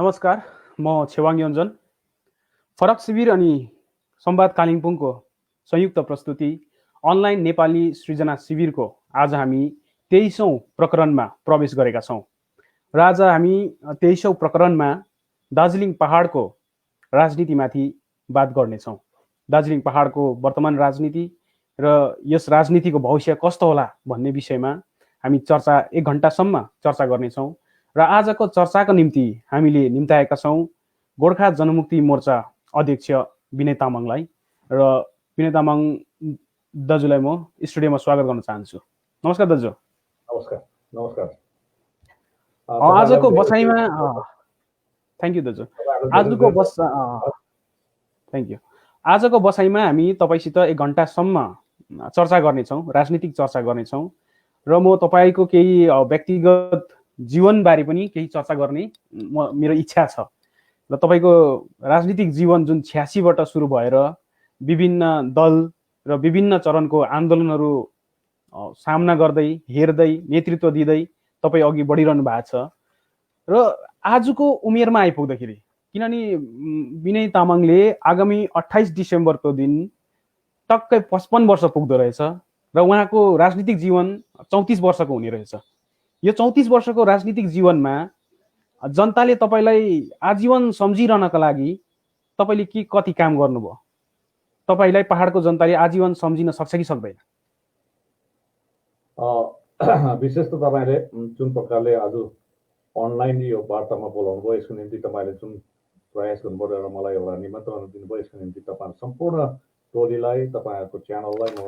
नमस्कार, म छेवाङ योन्जन। फरक शिविर अनि संवाद कालिम्पोङको संयुक्त प्रस्तुति अनलाइन नेपाली सृजना शिविरको आज हामी 23औं प्रकरणमा प्रवेश गरेका छौँ र आज हामी 23औं प्रकरणमा दार्जिलिङ पहाडको राजनीतिमाथि बात गर्नेछौँ। दार्जिलिङ पहाडको वर्तमान राजनीति र यस राजनीतिको भविष्य कस्तो होला भन्ने विषयमा हामी चर्चा 1 घण्टासम्म चर्चा गर्नेछौँ र आजको चर्चाको निम्ति हामीले निम्ताएका छौँ गोर्खा जनमुक्ति मोर्चा अध्यक्ष विनय तामाङलाई र विनय तामाङ दाजुलाई म स्टुडियोमा स्वागत गर्न चाहन्छु। नमस्कार दाजु। नमस्कार। नमस्कार। आजको बसाइमा थ्याङ्क यू दाजु। Thank you. आजको बसाइमा हामी तपाईसित 1 घण्टासम्म चर्चा गर्नेछौँ, राजनीतिक चर्चा गर्नेछौँ र म तपाईको केही व्यक्तिगत जीवनबारे पनि केही चर्चा गर्ने मेरो इच्छा छ र तपाईको राजनीतिक जीवन जुन 86 बाट सुरु भएर विभिन्न दल र विभिन्न चरणको आन्दोलनहरू सामना गर्दै हेर्दै नेतृत्व दिँदै तपाई अघि बढिरहनु भएको छ र आजको उमेरमा आइपुग्दाखेरि किनभने विनय तामाङले आगामी 28 डिसेम्बरको दिन टक्कै 55 वर्ष पुग्दो रहेछ र उहाँको राजनीतिक जीवन 34 वर्षको हुने रहेछ। यो 34 वर्षको राजनीतिक जीवनमा जनताले तपाईलाई आजीवन सम्झिरहनका लागि तपाईले के कति काम गर्नुभयो? तपाईलाई पहाडको जनताले आजीवन सम्झिन सक्छ कि सक्दैन? विशेष त तपाईले जुन प्रकारले आज अनलाइन यो वार्तामा बोलाउनु भयो यसको निम्ति तपाईले जुन प्रयास गर्नुभयो र मलाई एउटा निमन्त्रणा दिनुभयो यसको निम्ति तपाईहरु सम्पूर्ण टोलीलाई तपाईहरुको च्यानललाई म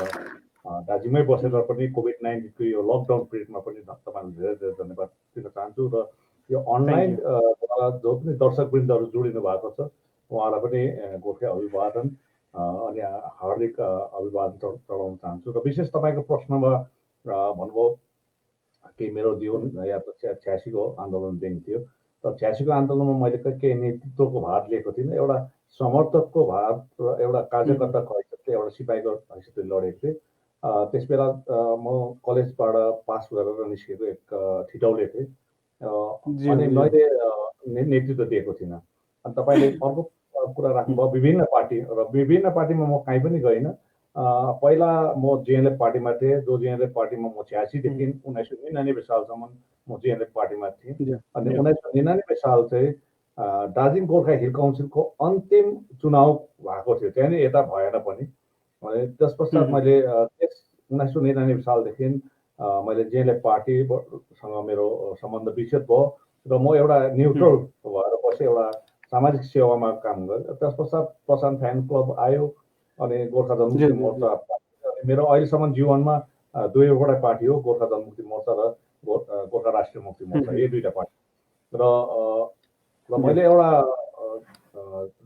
दार्जिलिङमै बसेर पनि कोभिड-19 को यो लकडाउन पिरियडमा पनि तपाईहरुलाई धेरै धेरै धन्यवाद दिन चाहन्छु र यो अनलाइन जो पनि दर्शकवृन्दहरु जोडिनु भएको छ उहाँलाई पनि गोर्खे अभिवादन अनि हार्दिक अभिवादन चढाउन चाहन्छु र विशेष तपाईको प्रश्नमा भन्नुभयो कि मेरो जीवन या त 86 को आन्दोलनदेखि थियो र 86 को आन्दोलनमा मैले केही नेतृत्वको भार लिएको थिइनँ, एउटा समर्थकको भार र एउटा कार्यकर्ताको हैसियतले एउटा सिपाहीको हैसियतले लडेको थिएँ। त्यसबेला म कलेजबाट पास गरेर निस्केको एक ठिटौले थिएँ अनि मैले नेतृत्व दिएको थिइनँ। अनि तपाईले अर्को कुरा राख्नुभयो विभिन्न पार्टी र विभिन्न पार्टीमा म कहीँ पनि गइनँ। पहिला म जिएनएलएफ पार्टीमा थिएँ, जो जिएनएलएफ पार्टीमा म 86 देखि 1999 सालसम्म म जिएनएलएफ पार्टीमा थिएँ अनि 1999 साल चाहिँ दार्जिलिङ गोर्खा हिल काउन्सिलको अन्तिम चुनाव भएको थियो, त्यहाँ नि यता भएन पनि। त्यस पश्चात मैले 1999 सालदेखि मैले जिएनएलएफ पार्टीसँग मेरो सम्बन्ध विच्छेद भयो र म एउटा न्युट्रल भएर बसेँ, एउटा सामाजिक सेवामा काम गरेँ। त्यस पश्चात प्रशान्त फ्यान क्लब आयो अनि गोर्खा जनमुक्ति मोर्चा अनि मेरो अहिलेसम्म जीवनमा दुईवटा पार्टी हो, गोर्खा जनमुक्ति मोर्चा र गोर्खा राष्ट्रिय मुक्ति मोर्चा, यी दुईटा पार्टी र मैले एउटा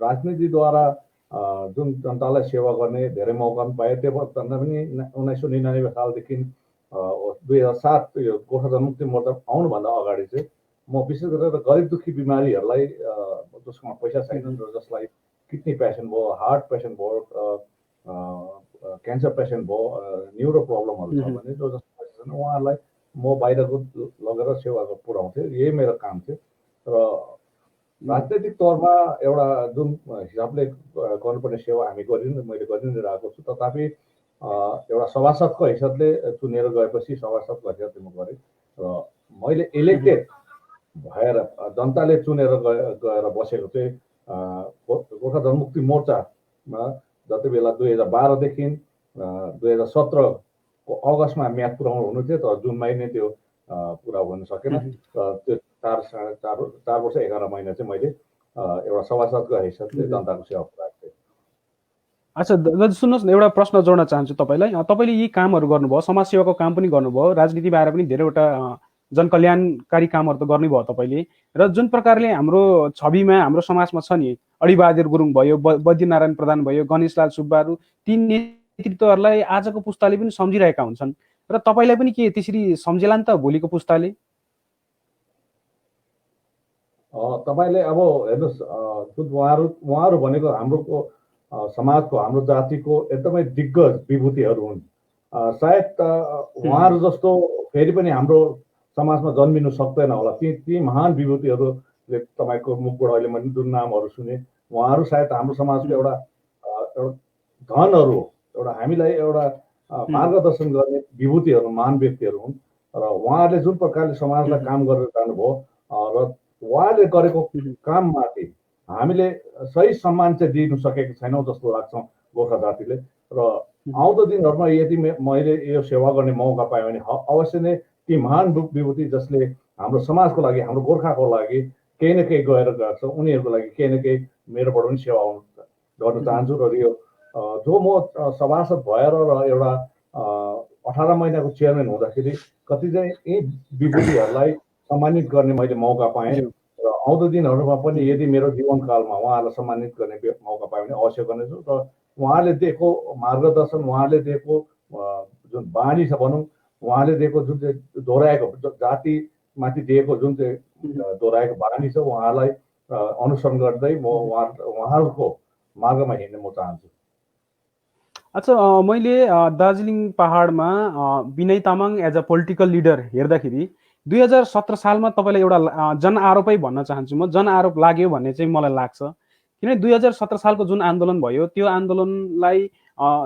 राजनीतिद्वारा जुन जनतालाई सेवा गर्ने धेरै मौका पाएँ। त्यो भन्दा पनि 1999 सालदेखि 2007 यो गोर्खा जनमुक्ति मोर्चा आउनुभन्दा अगाडि चाहिँ म विशेष गरेर गरिब दुखी बिमारीहरूलाई जसमा पैसा छैन र जसलाई किडनी पेसेन्ट भयो, हार्ट पेसेन्ट भयो, क्यान्सर पेसेन्ट भयो, न्युरो प्रब्लमहरू छ भने जो जसको पैसा छैन उहाँहरूलाई म बाहिरको लगेर सेवा पुर्याउँथेँ। यही मेरो काम थियो र राजनैतिक तौरमा एउटा जुन हिसाबले गर्नुपर्ने सेवा हामी मैले गरि नै रहेको छु। तथापि एउटा सभासदको हैसियतले चुनेर गएपछि सभासदको हैसियतले म गरेँ र मैले इलेक्टेड भएर जनताले चुनेर गएर बसेको चाहिँ गोर्खा जनमुक्ति मोर्चामा जति बेला 2012 देखि 2017 को अगस्तमा म्याद पुर्याउनु हुनु थियो तर जुनमै नै त्यो पुरा हुन सकेन र त्यो 4 वर्ष 11 महिना चाहिँ मैले एउटा सभासदको हैसियतले जनताको सेवा पुर्याएको थिएँ। अच्छा दाजु सुन्नुहोस् न, एउटा प्रश्न जोड्न चाहन्छु तपाईलाई। तपाईले यी कामहरू गर्नुभयो, समाजसेवाको काम पनि गर्नुभयो, राजनीति बाहिर पनि धेरैवटा जनकल्याणकारी कामहरू त गर्नुभयो तपाईले र जुन प्रकारले हाम्रो छविमा हाम्रो समाजमा छ नि अडिबहादुर गुरुङ भयो, बद्रीनारायण प्रधान भयो, गणेशलाल सुब्बाहरू, ती नेतृत्वहरूलाई आजको पुस्ताले पनि सम्झिरहेका हुन्छन् र तपाईलाई पनि के त्यसरी सम्झेला नि त भोलिको पुस्ताले? तपाईले अब हेर्नुस् उहाँहरू भनेको हाम्रो समाजको हाम्रो जातिको एकदमै दिग्गज विभूतिहरू हुन्। सायद उहाँहरू जस्तो फेरि पनि हाम्रो समाजमा जन्मिनु सक्दैन होला। ती महान विभूतिहरू तपाईँको मुखबाट अहिले मैले जुन नामहरू सुने उहाँहरू सायद हाम्रो समाजको एउटा धनहरू हो, एउटा हामीलाई एउटा मार्गदर्शन गर्ने विभूतिहरू, महान व्यक्तिहरू हुन् र उहाँहरूले जुन प्रकारले समाजलाई काम गरेर जानुभयो र उहाँले गरेको काममाथि हामीले सही सम्मान चाहिँ दिनु सकेको छैनौँ जस्तो लाग्छ गोर्खा जातिले। र आउँदो दिनहरूमा यदि मैले यो सेवा गर्ने मौका पाएँ भने अवश्य नै ती महान विभूति जसले हाम्रो समाजको लागि, हाम्रो गोर्खाको लागि केही न केही गएर गर्छ, उनीहरूको लागि केही न केही मेरोबाट पनि सेवा गर्न चाहन्छु। र यो जो म सभासद भएर र एउटा 18 महिनाको चेयरम्यान हुँदाखेरि कति चाहिँ यी विभूतिहरूलाई सम्मानित गर्ने मैले मौका पाएँ र आउँदो दिनहरूमा पनि यदि मेरो जीवनकालमा उहाँहरूलाई सम्मानित गर्ने मौका पाएँ भने अवश्य गर्नेछु। र उहाँले दिएको मार्गदर्शन, उहाँले दिएको जुन बानी छ भनौँ, उहाँले दिएको जुन चाहिँ दोहोऱ्याएको जातिमाथि दिएको जुन चाहिँ दोहोऱ्याएको बानी छ उहाँलाई अनुसरण गर्दै म उहाँहरूको मार्गमा हिँड्न म चाहन्छु। अच्छा, मैले दार्जिलिङ पहाडमा Binay Tamang as a political leader हेर्दाखेरि 2017 सालमा तपाईँलाई एउटा जनआरोपै भन्न चाहन्छु म, जनआरोप लाग्यो भन्ने चाहिँ मलाई लाग्छ। किनभने 2017 सालको जुन आन्दोलन भयो त्यो आन्दोलनलाई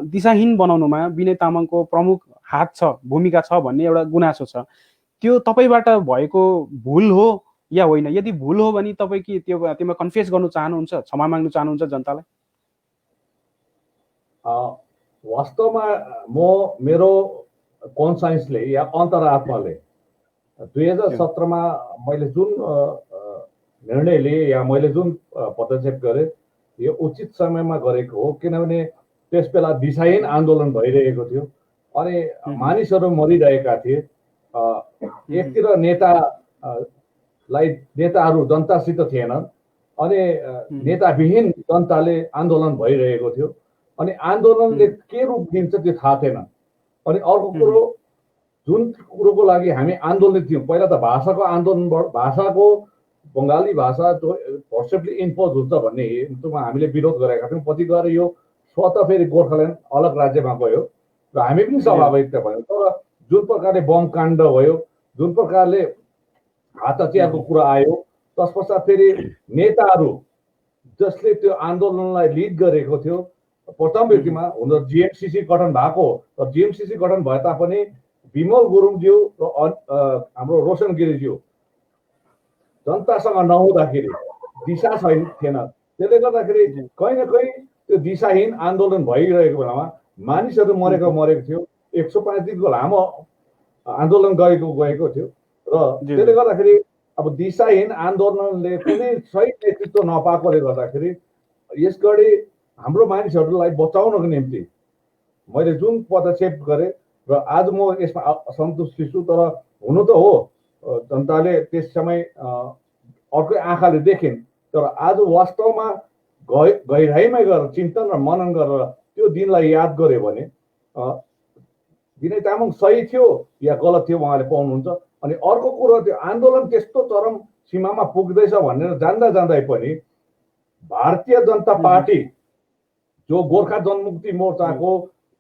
दिशाहीन बनाउनुमा विनय तामाङको प्रमुख हात छ, भूमिका छ भन्ने एउटा गुनासो छ। त्यो तपाईँबाट भएको भुल हो या होइन? यदि भुल हो भने तपाईँ के त्यसमा कन्फेस गर्नु चाहनुहुन्छ, क्षमा माग्नु चाहनुहुन्छ जनतालाई? वास्तवमा मेरो कन्साइन्सले या अन्तरात्माले 2017 मा मैले जुन निर्णय लिएँ या मैले जुन पदक्षेप गरेँ यो उचित समयमा गरेको हो। किनभने त्यस बेला दिशाहीन आन्दोलन भइरहेको थियो अनि मानिसहरू मरिरहेका थिए। एकतिर नेताहरू जनतासित थिएनन् अनि नेताविहीन जनताले आन्दोलन भइरहेको थियो अनि आन्दोलनले के रूप लिन्छ त्यो थाहा थिएन। अनि अर्को कुरो जुन कुरोको लागि हामी आन्दोलित थियौँ, पहिला त भाषाको आन्दोलनबाट भाषाको बङ्गाली भाषा जो फोर्सेबली इम्पोज हुन्छ भन्ने हेतुमा हामीले विरोध गरेका थियौँ। पछि गएर यो स्वतः फेरि गोर्खाल्यान्ड अलग राज्यमा गयो र हामी पनि स्वाभाविक भयौँ। तर जुन प्रकारले बम काण्ड भयो, जुन प्रकारले हत्याचारको कुरा आयो, तस पश्चात फेरि नेताहरू जसले त्यो आन्दोलनलाई लिड गरेको थियो प्रथम व्यक्तिमा हुन त जिएमसिसी गठन भएको, तर जिएमसिसी गठन भए तापनि विमल गुरुङज्यू र हाम्रो रोशन गिरीज्यू जनतासँग नहुँदाखेरि दिशा थिएन। त्यसले गर्दाखेरि कहीँ न कहीँ त्यो दिशाहीन आन्दोलन भइरहेको बेलामा मानिसहरू मरेको थियो। 105 दिनको लामो आन्दोलन गएको थियो र त्यसले गर्दाखेरि अब दिशाहीन आन्दोलनले कुनै सही नेतृत्व नपाएकोले गर्दाखेरि यसगढी हाम्रो मानिसहरूलाई बचाउनको निम्ति मैले जुन पदक्षेप गरेँ र आज म यसमा असन्तुष्ट छु। तर हुनु त हो जनताले त्यस समय अर्कै आँखाले देखिन्, तर आज वास्तवमा गहिराइमै गएर चिन्तन र मनन गरेर त्यो दिनलाई याद गर्यो भने विनय तामाङ सही थियो या गलत थियो उहाँले पाउनुहुन्छ। अनि अर्को कुरो त्यो आन्दोलन त्यस्तो चरम सीमामा पुग्दैछ भनेर जान्दै पनि भारतीय जनता पार्टी जो गोर्खा जनमुक्ति मोर्चाको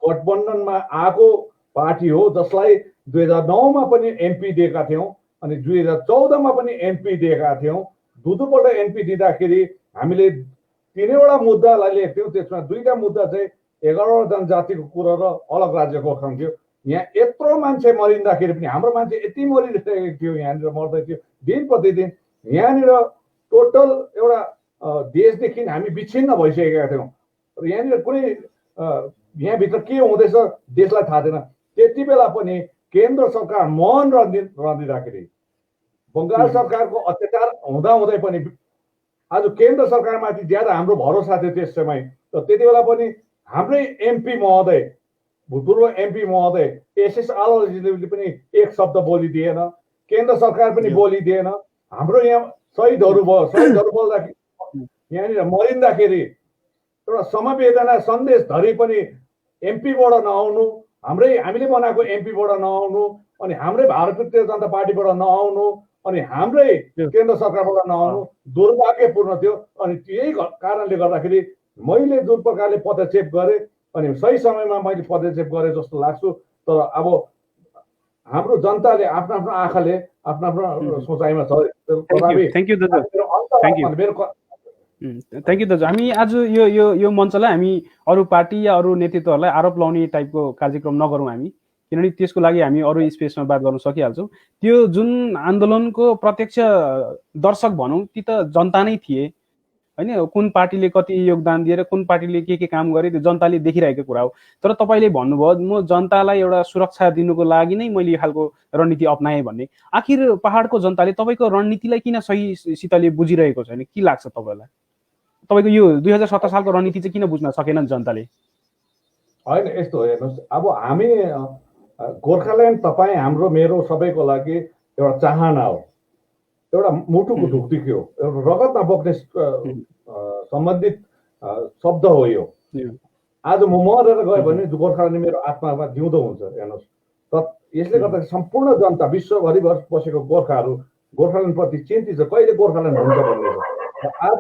गठबन्धनमा आएको पार्टी हो, जसलाई 2009 मा पनि एमपी दिएका थियौँ अनि 2014 मा पनि एमपी दिएका थियौँ। दुईपल्ट एमपी दिँदाखेरि हामीले 3वटा मुद्दालाई लिएको थियौँ। त्यसमा 2टा मुद्दा चाहिँ 11 जनजातिको कुरा र अलग राज्य गोर्खा थियो। यहाँ यत्रो मान्छे मरिँदाखेरि पनि हाम्रो मान्छे यति मरिरहेको थियो, यहाँनिर मर्दै थियो दिन प्रतिदिन। यहाँनिर टोटल एउटा देशदेखि हामी विच्छिन्न भइसकेका थियौँ। यहाँनिर कुनै यहाँभित्र के हुँदैछ देशलाई थाहा थिएन। त्यति बेला पनि केन्द्र सरकार मौन रहँदाखेरि बङ्गाल सरकारको अत्याचार हुँदै पनि आज केन्द्र सरकारमाथि ज्यादा हाम्रो भरोसा थियो त्यस समय। र त्यति बेला पनि हाम्रै एमपी महोदय, भूतपूर्व एमपी महोदय एसएस आलवालजीले पनि एक शब्द बोलिदिएन, केन्द्र सरकार पनि बोलिदिएन। हाम्रो यहाँ शहीदहरू भयो, शहीदहरू बोल्दाखेरि यहाँनिर मरिँदाखेरि एउटा समवेदना सन्देश धरि पनि एमपीबाट नआउनु, हामीले बनाएको एमपीबाट नआउनु, अनि हाम्रै भारतीय जनता पार्टीबाट नआउनु, अनि हाम्रै केन्द्र सरकारबाट नआउनु दुर्भाग्यपूर्ण थियो। अनि यही कारणले गर्दाखेरि मैले जुन प्रकारले पदक्षेप गरेँ अनि सही समयमा मैले पदक्षेप गरेँ जस्तो लाग्छु। तर अब हाम्रो जनताले आफ्नो आफ्नो आँखाले आफ्नो आफ्नो सोचाइमा छ। थ्याङ्क यू दाजु, थ्याङ्क यू दाजु। हामी आज यो मञ्चलाई हामी अरू पार्टी या अरू नेतृत्वहरूलाई आरोप लाउने टाइपको कार्यक्रम नगरौँ हामी, किनभने त्यसको लागि हामी अरू स्पेसमा बात गर्न सकिहाल्छौँ। त्यो जुन आन्दोलनको प्रत्यक्ष दर्शक भनौँ ती त जनता नै थिए होइन, कुन पार्टीले कति योगदान दिएर कुन पार्टीले के काम गरे त्यो जनताले देखिरहेको कुरा हो। तर तपाईँले भन्नुभयो म जनतालाई एउटा सुरक्षा दिनुको लागि नै मैले यो खालको रणनीति अप्नाएँ भन्ने। आखिर पहाडको जनताले तपाईँको रणनीतिलाई किन सहीसितले बुझिरहेको छैन, के लाग्छ तपाईँलाई? तपाईँको यो 2017 सालको रणनीति चाहिँ किन बुझ्न सकेन जनताले? होइन, यस्तो हो, हेर्नुहोस्, अब हामी गोर्खाल्यान्ड तपाईँ हाम्रो मेरो सबैको लागि एउटा चाहना हो, एउटा मुटुको ढुकढुकी हो, एउटा रगतमा बग्ने सम्बन्धित शब्द हो यो। आज म मरेर गयो भने गोर्खाल्यान्ड मेरो आत्मामा जिउँदो हुन्छ। हेर्नुहोस्, यसले गर्दा सम्पूर्ण जनता विश्वभरि बसेको गोर्खाहरू गोर्खाल्यान्डप्रति चिन्तित छ, कहिले गोर्खाल्यान्ड हुन्छ भन्ने छ। आज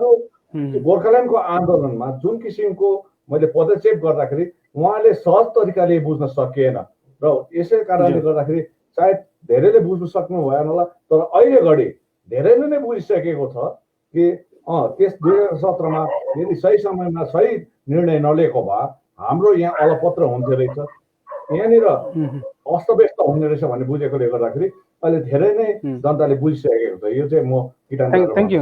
गोर्खाल्यान्डको आन्दोलनमा जुन किसिमको मैले पदक्षेप गर्दाखेरि उहाँले सहज तरिकाले बुझ्न सकिएन र यसै कारणले गर्दाखेरि सायद धेरैले बुझ्नु सक्नु भएन होला। तर अहिले घडी धेरैले नै बुझिसकेको छ कि त्यस 2017मा यदि सही समयमा सही निर्णय नलिएको भए हाम्रो यहाँ अलपत्र हुन्थ्यो रहेछ, यहाँनिर अस्तव्यस्त हुने रहेछ भन्ने बुझेकोले गर्दाखेरि अहिले धेरै नै जनताले बुझिसकेको छ। यो चाहिँ म थ्याङ्क यू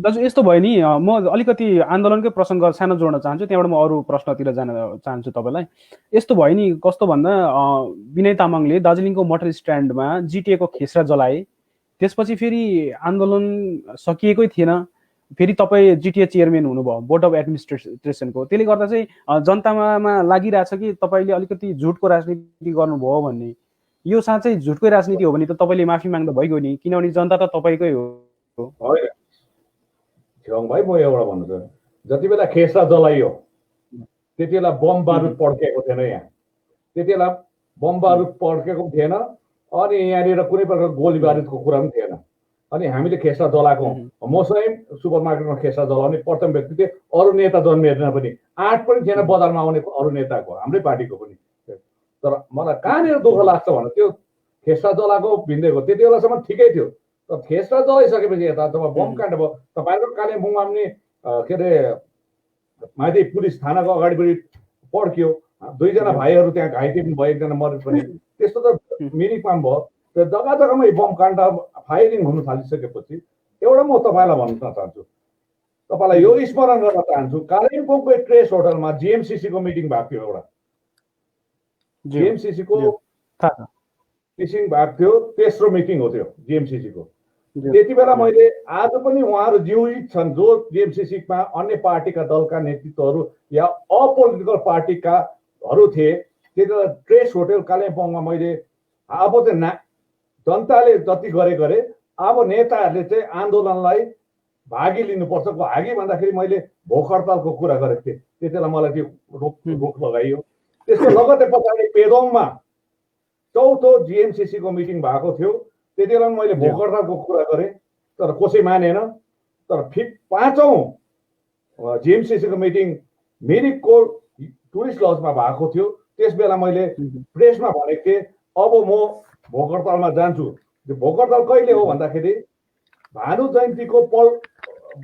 दाजु। यस्तो भयो नि, म अलिकति आन्दोलनकै प्रसङ्ग सानो जोड्न चाहन्छु, त्यहाँबाट म अरू प्रश्नतिर जान चाहन्छु तपाईँलाई। यस्तो भयो नि, कस्तो भन्दा विनय तामाङले दार्जिलिङको मोटर स्ट्यान्डमा जिटिएको खेस्रा जलाए, त्यसपछि फेरि आन्दोलन सकिएकै थिएन, फेरि तपाईँ जिटिए चेयरम्यान हुनुभयो बोर्ड अफ एडमिनिस्ट्रेसनको। त्यसले गर्दा चाहिँ जनतामा लागिरहेछ कि तपाईँले अलिकति झुटको राजनीति गर्नुभयो भन्ने। यो साँच्चै झुटकै राजनीति हो भने त तपाईँले माफी माग्दा भइगयो नि, किनभने जनता त तपाईँकै हो। होइन छेउङ भाइ, म एउटा भन्नु छ, जति बेला खेस्रा जलाइयो त्यति बेला बम बारुद पड्केको थिएन यहाँ, त्यति बेला बम बारुद पड्केको थिएन, अनि यहाँनिर कुनै प्रकारको गोली बारुदको कुरा पनि थिएन। अनि हामीले खेस्रा जलाएको, म स्वयं सुपर मार्केटमा खेस्रा जलाउने प्रथम व्यक्ति थिएँ। अरू नेता जन्मिएन पनि, आँट पनि थिएन बजारमा आउने अरू नेताको, हाम्रै पार्टीको पनि। तर मलाई कहाँनिर दुःख लाग्छ भने त्यो खेस्रा जलाएको भिन्दैको त्यति बेलासम्म ठिकै थियो, तर खेस्रा जलाइसकेपछि यता जब बम काण्ड भयो, तपाईँको कालिम्पोङमा पनि के अरे माथि पुलिस थानाको अगाडिपट्टि पड्कियो, 2 जना भाइहरू त्यहाँ घाइते पनि भयो, 1 जना मरे पनि। त्यस्तो त मिरिकमा भयो। त्यो जग्गा जग्गामा बम काण्ड फायरिङ हुन थालिसकेपछि एउटा म तपाईँलाई भन्न चाहन्छु, तपाईँलाई यो स्मरण गर्न चाहन्छु, कालिम्पोङको ट्रेस होटलमा जिएमसिसीको मिटिङ भएको थियो, एउटा जिएमसिसीको मिटिङ भएको थियो, तेस्रो मिटिङ हो त्यो जिएमसिसीको। त्यति बेला मैले, आज पनि उहाँहरू जीवित छन् जो जिएमसिसीमा अन्य पार्टीका दलका नेतृत्वहरू या अपोलिटिकल पार्टीकाहरू थिए, त्यति बेला ट्रेस होटल कालिम्पोङमा मैले अब चाहिँ जनताले जति गरे अब नेताहरूले चाहिँ आन्दोलनलाई भागी लिनुपर्छ। भागी भन्दाखेरि मैले भोक हडतालको कुरा गरेको थिएँ, त्यति बेला मलाई त्यो रोक लगाइयो। त्यसको लगत्तै पछाडि पेदोङमा चौथो जिएमसिसीको मिटिङ भएको थियो, त्यति बेला मैले भोक हडतालको कुरा गरेँ, तर कसै मानेन। तर 5औँ जिएमसिसीको मिटिङ मिरिकको टुरिस्ट लजमा भएको थियो, त्यस बेला मैले प्रेसमा भनेको थिएँ अब म भोक हडतालमा जान्छु। त्यो भोक हडताल कहिले हो भन्दाखेरि भानु जयन्तीको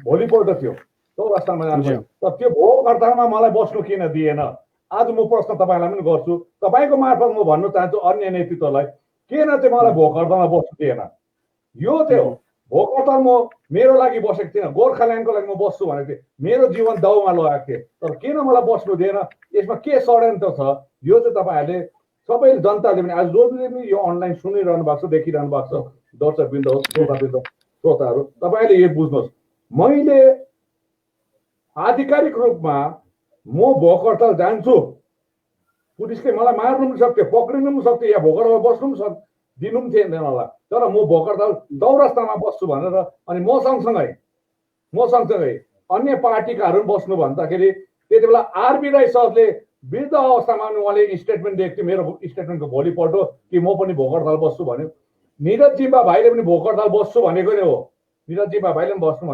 भोलिपल्ट थियो, चौरस्तामा जानु। तर त्यो भोक हडतालमा मलाई बस्नु किन दिएन? आज म प्रश्न तपाईँलाई पनि गर्छु, तपाईँको मार्फत म भन्न चाहन्छु अन्य नेतृत्वलाई, किन चाहिँ मलाई भोक हडतालमा बस्नु दिएन? यो चाहिँ हो भोक हडताल। म मेरो लागि बसेको थिइनँ, गोर्खाल्यान्डको लागि म बस्छु भनेको थिएँ, मेरो जीवन दाउमा लगाएको थिएँ, तर किन मलाई बस्नु दिएन? यसमा के षड्यन्त्र छ? यो चाहिँ तपाईँहरूले सबै जनताले पनि, आज जसले पनि यो अनलाइन सुनिरहनु भएको छ, देखिरहनु भएको छ, दर्शकवृन्द श्रोताहरू, तपाईँले यो बुझ्नुहोस्, मैले आधिकारिक रूपमा म भोक हडताल जान्छु, पुलिसले मलाई मार्नु पनि सक्थ्यो, पक्रिनु पनि सक्थ्यो, या भोक हडताल बस्नु पनि दिनु पनि थिएन होला, तर म भोक हडताल चौरस्तामा बस्छु भनेर, अनि म सँगसँगै अन्य पार्टीकाहरू बस्नु भन्दाखेरि त्यति बेला आरबी राई सरले वृद्ध अवस्थामा उहाँले स्टेटमेन्ट दिएको थियो, मेरो स्टेटमेन्टको भोलिपल्ट कि म पनि भोक हडताल बस्छु भन्यो। निरज जिम्बा भाइले पनि भोक हडताल बस्छु भनेको नै हो, निरज जिम्बा भाइले पनि बस्छु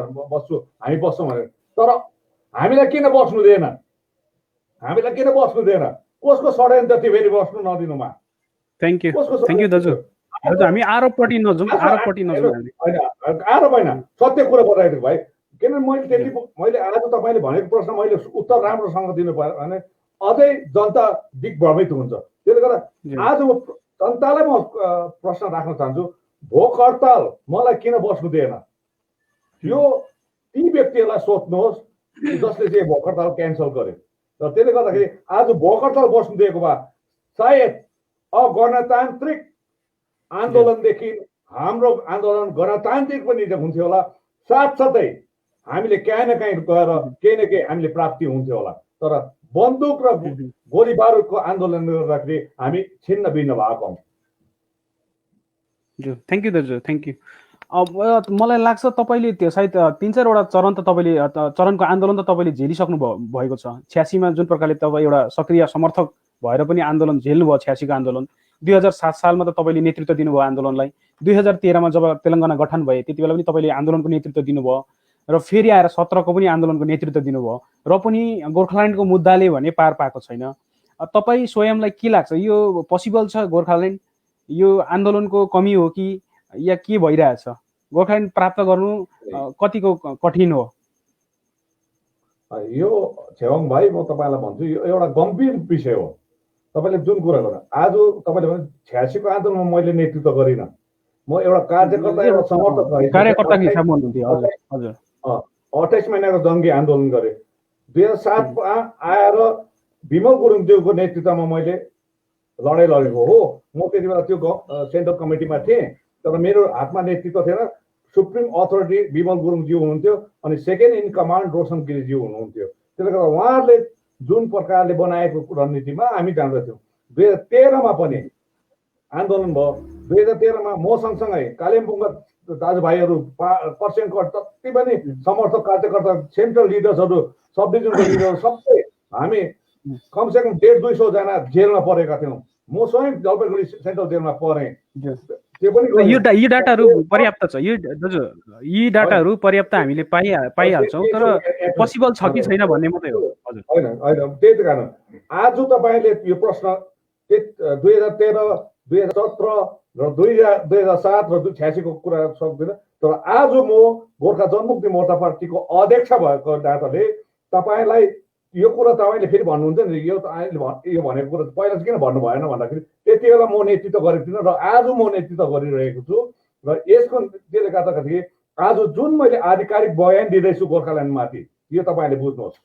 हामी बस्छौँ भनेर। तर हामीलाई किन बस्नु दिएन? कसको षड्यन्त्र थियो फेरि बस्नु नदिनुमा? थ्याङ्क यू दाजु। दाजु हामी आरोपपट्टि नजाउँ हामी। होइन आरोप होइन, सत्य कुरा बताइदिनु भाइ। किनभने मैले आज तपाईँले भनेको प्रश्न मैले उत्तर राम्रोसँग दिनु पाएँ भने अझै जनता दिग्भ्रमित हुन्छ। त्यसले गर्दा आज म जनतालाई म प्रश्न राख्न चाहन्छु, भोक हडताल मलाई किन बस्नु दिएन? यो ती व्यक्तिहरूलाई सोध्नुहोस् जसले चाहिँ भोक हडताल क्यान्सल गर्यो। र त्यसले गर्दाखेरि आज भोक हडताल बस्नु दिएको भए सायद अगणतान्त्रिक आन्दोलनदेखि हाम्रो आन्दोलन गणतान्त्रिक पनि हुन्थ्यो होला, साथसाथै हामीले कहीँ न कहीँ गएर केही न केही हामीले प्राप्ति हुन्थ्यो होला। तर बन्दुक र गोली बारुदको आन्दोलनले गर्दाखेरि हामी छिन्न भिन्न भएको हौँ। थ्याङ्क यू दाजु, थ्याङ्क यू। अब मलाई लाग्छ तपाईँले त्यो सायद 3-4वटा चरण त तपाईँले चरणको आन्दोलन त तपाईँले झेलिसक्नु भएको छ। 86 मा जुन प्रकारले तपाईँ एउटा सक्रिय समर्थक भएर पनि आन्दोलन झेल्नुभयो, 86 को आन्दोलन। 2007 सालमा त तपाईँले नेतृत्व दिनुभयो आन्दोलनलाई। 2013 मा जब तेलङ्गाना गठन भए त्यति बेला पनि तपाईँले आन्दोलनको नेतृत्व दिनुभयो र फेरि आएर 17 को पनि आन्दोलनको नेतृत्व दिनुभयो र पनि गोर्खाल्यान्डको मुद्दाले भने पार पाएको छैन। तपाईँ स्वयंलाई के लाग्छ, यो पोसिबल छ गोर्खाल्यान्ड? यो आन्दोलनको कमी हो कि या के भइरहेछ? गोर्खाल्यान्ड प्राप्त गर्नु कतिको कठिन हो? यो छेवाङ भाइ म तपाईँलाई भन्छु, यो एउटा गम्भीर विषय हो। तपाईँले जुन कुरा गर्नु आज तपाईँले भने 86 को आन्दोलनमा मैले नेतृत्व गरिनँ, म एउटा कार्यकर्ता एउटा समर्थक भए। 28 महिनाको जङ्गी आन्दोलन गरेँ। 2007 मा आएर विमल गुरुङज्यूको नेतृत्वमा मैले लडाइँ लडेको हो। म त्यति बेला त्यो सेन्ट्रल कमिटीमा थिएँ, तर मेरो हातमा नेतृत्व थिएन। सुप्रिम अथोरिटी विमल गुरुङज्यू हुनुहुन्थ्यो अनि सेकेन्ड इन कमान्ड रोशन गिरीज्यू हुनुहुन्थ्यो। त्यसले गर्दा उहाँहरूले जुन प्रकारले बनाएको रणनीतिमा हामी जान्दथ्यौँ। 2013 मा पनि आन्दोलन भयो। 2013 मा म सँगसँगै कालिम्पोङका दाजुभाइहरू पर्सेन्टको जति पनि समर्थक कार्यकर्ता, सेन्ट्रल लिडर्सहरू, सब डिभिजनको लिडर सबै हामी कमसेकम 150-200 जना जेलमा परेका थियौँ। म स्वयं जलपाइगुडी सेन्ट्रल जेलमा परेँ। त्यो पनि यी डाटाहरू पर्याप्त छ। यी डाटाहरू पर्याप्त हामीले पाइहाल्छौँ, तर पोसिबल छ कि छैन भन्ने मात्रै हो। हजुर होइन त्यही कारण आज तपाईँले यो प्रश्न 2013, 2017 र 2007 र 86 को कुरा सक्दिनँ। तर आज म गोर्खा जनमुक्ति मोर्चा पार्टीको अध्यक्ष भएको नाताले तपाईँलाई यो कुरा तपाईँले फेरि भन्नुहुन्छ नि, यो भनेको कुरा पहिला चाहिँ किन भन्नु भएन भन्दाखेरि त्यति बेला म नेतृत्व गरेको थिइनँ र आज म नेतृत्व गरिरहेको छु। र यसको त्यसले गर्दाखेरि आज जुन मैले आधिकारिक बयान दिँदैछु गोर्खाल्यान्डमाथि, यो तपाईँले बुझ्नुहोस्।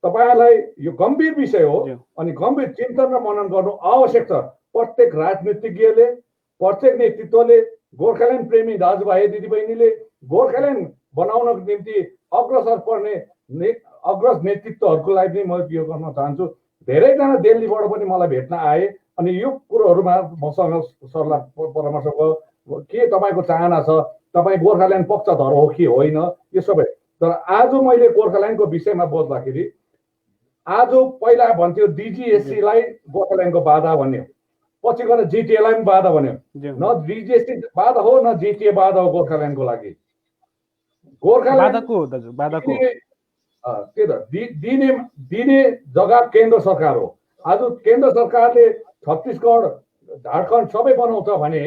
तपाईँलाई यो गम्भीर विषय हो अनि गम्भीर चिन्तन र मनन गर्नु आवश्यक छ। प्रत्येक राजनीतिज्ञले, प्रत्येक नेतृत्वले, गोर्खाल्यान्ड प्रेमी दाजुभाइ दिदीबहिनीले गोर्खाल्यान्ड बनाउनको निम्ति अग्रसर पर्ने अग्रज नेतृत्वहरूको लागि म यो गर्न चाहन्छु। धेरैजना दिल्लीबाट पनि मलाई भेट्न आए अनि यो कुरोहरूमा मसँग सल्लाह परामर्श भयो, के तपाईँको चाहना छ, तपाईँ गोर्खाल्यान्ड पक्षधर हो कि होइन, यो सबै। तर आज मैले गोर्खाल्यान्डको विषयमा बोल्दाखेरि आज पहिला भन्थ्यो डिजिएससीलाई गोर्खाल्यान्डको बाधा भन्यो, पछि गएर जिटिएलाई पनि बाधा भन्यो। न डिजिएससी बाधा हो न जिटिए बाधा हो गोर्खाल्यान्डको लागि। गोर्खाल्यान्डको के त दिने जग्गा केन्द्र सरकार हो। आज केन्द्र सरकारले छत्तीसगढ, झारखण्ड सबै बनाउँछ भने,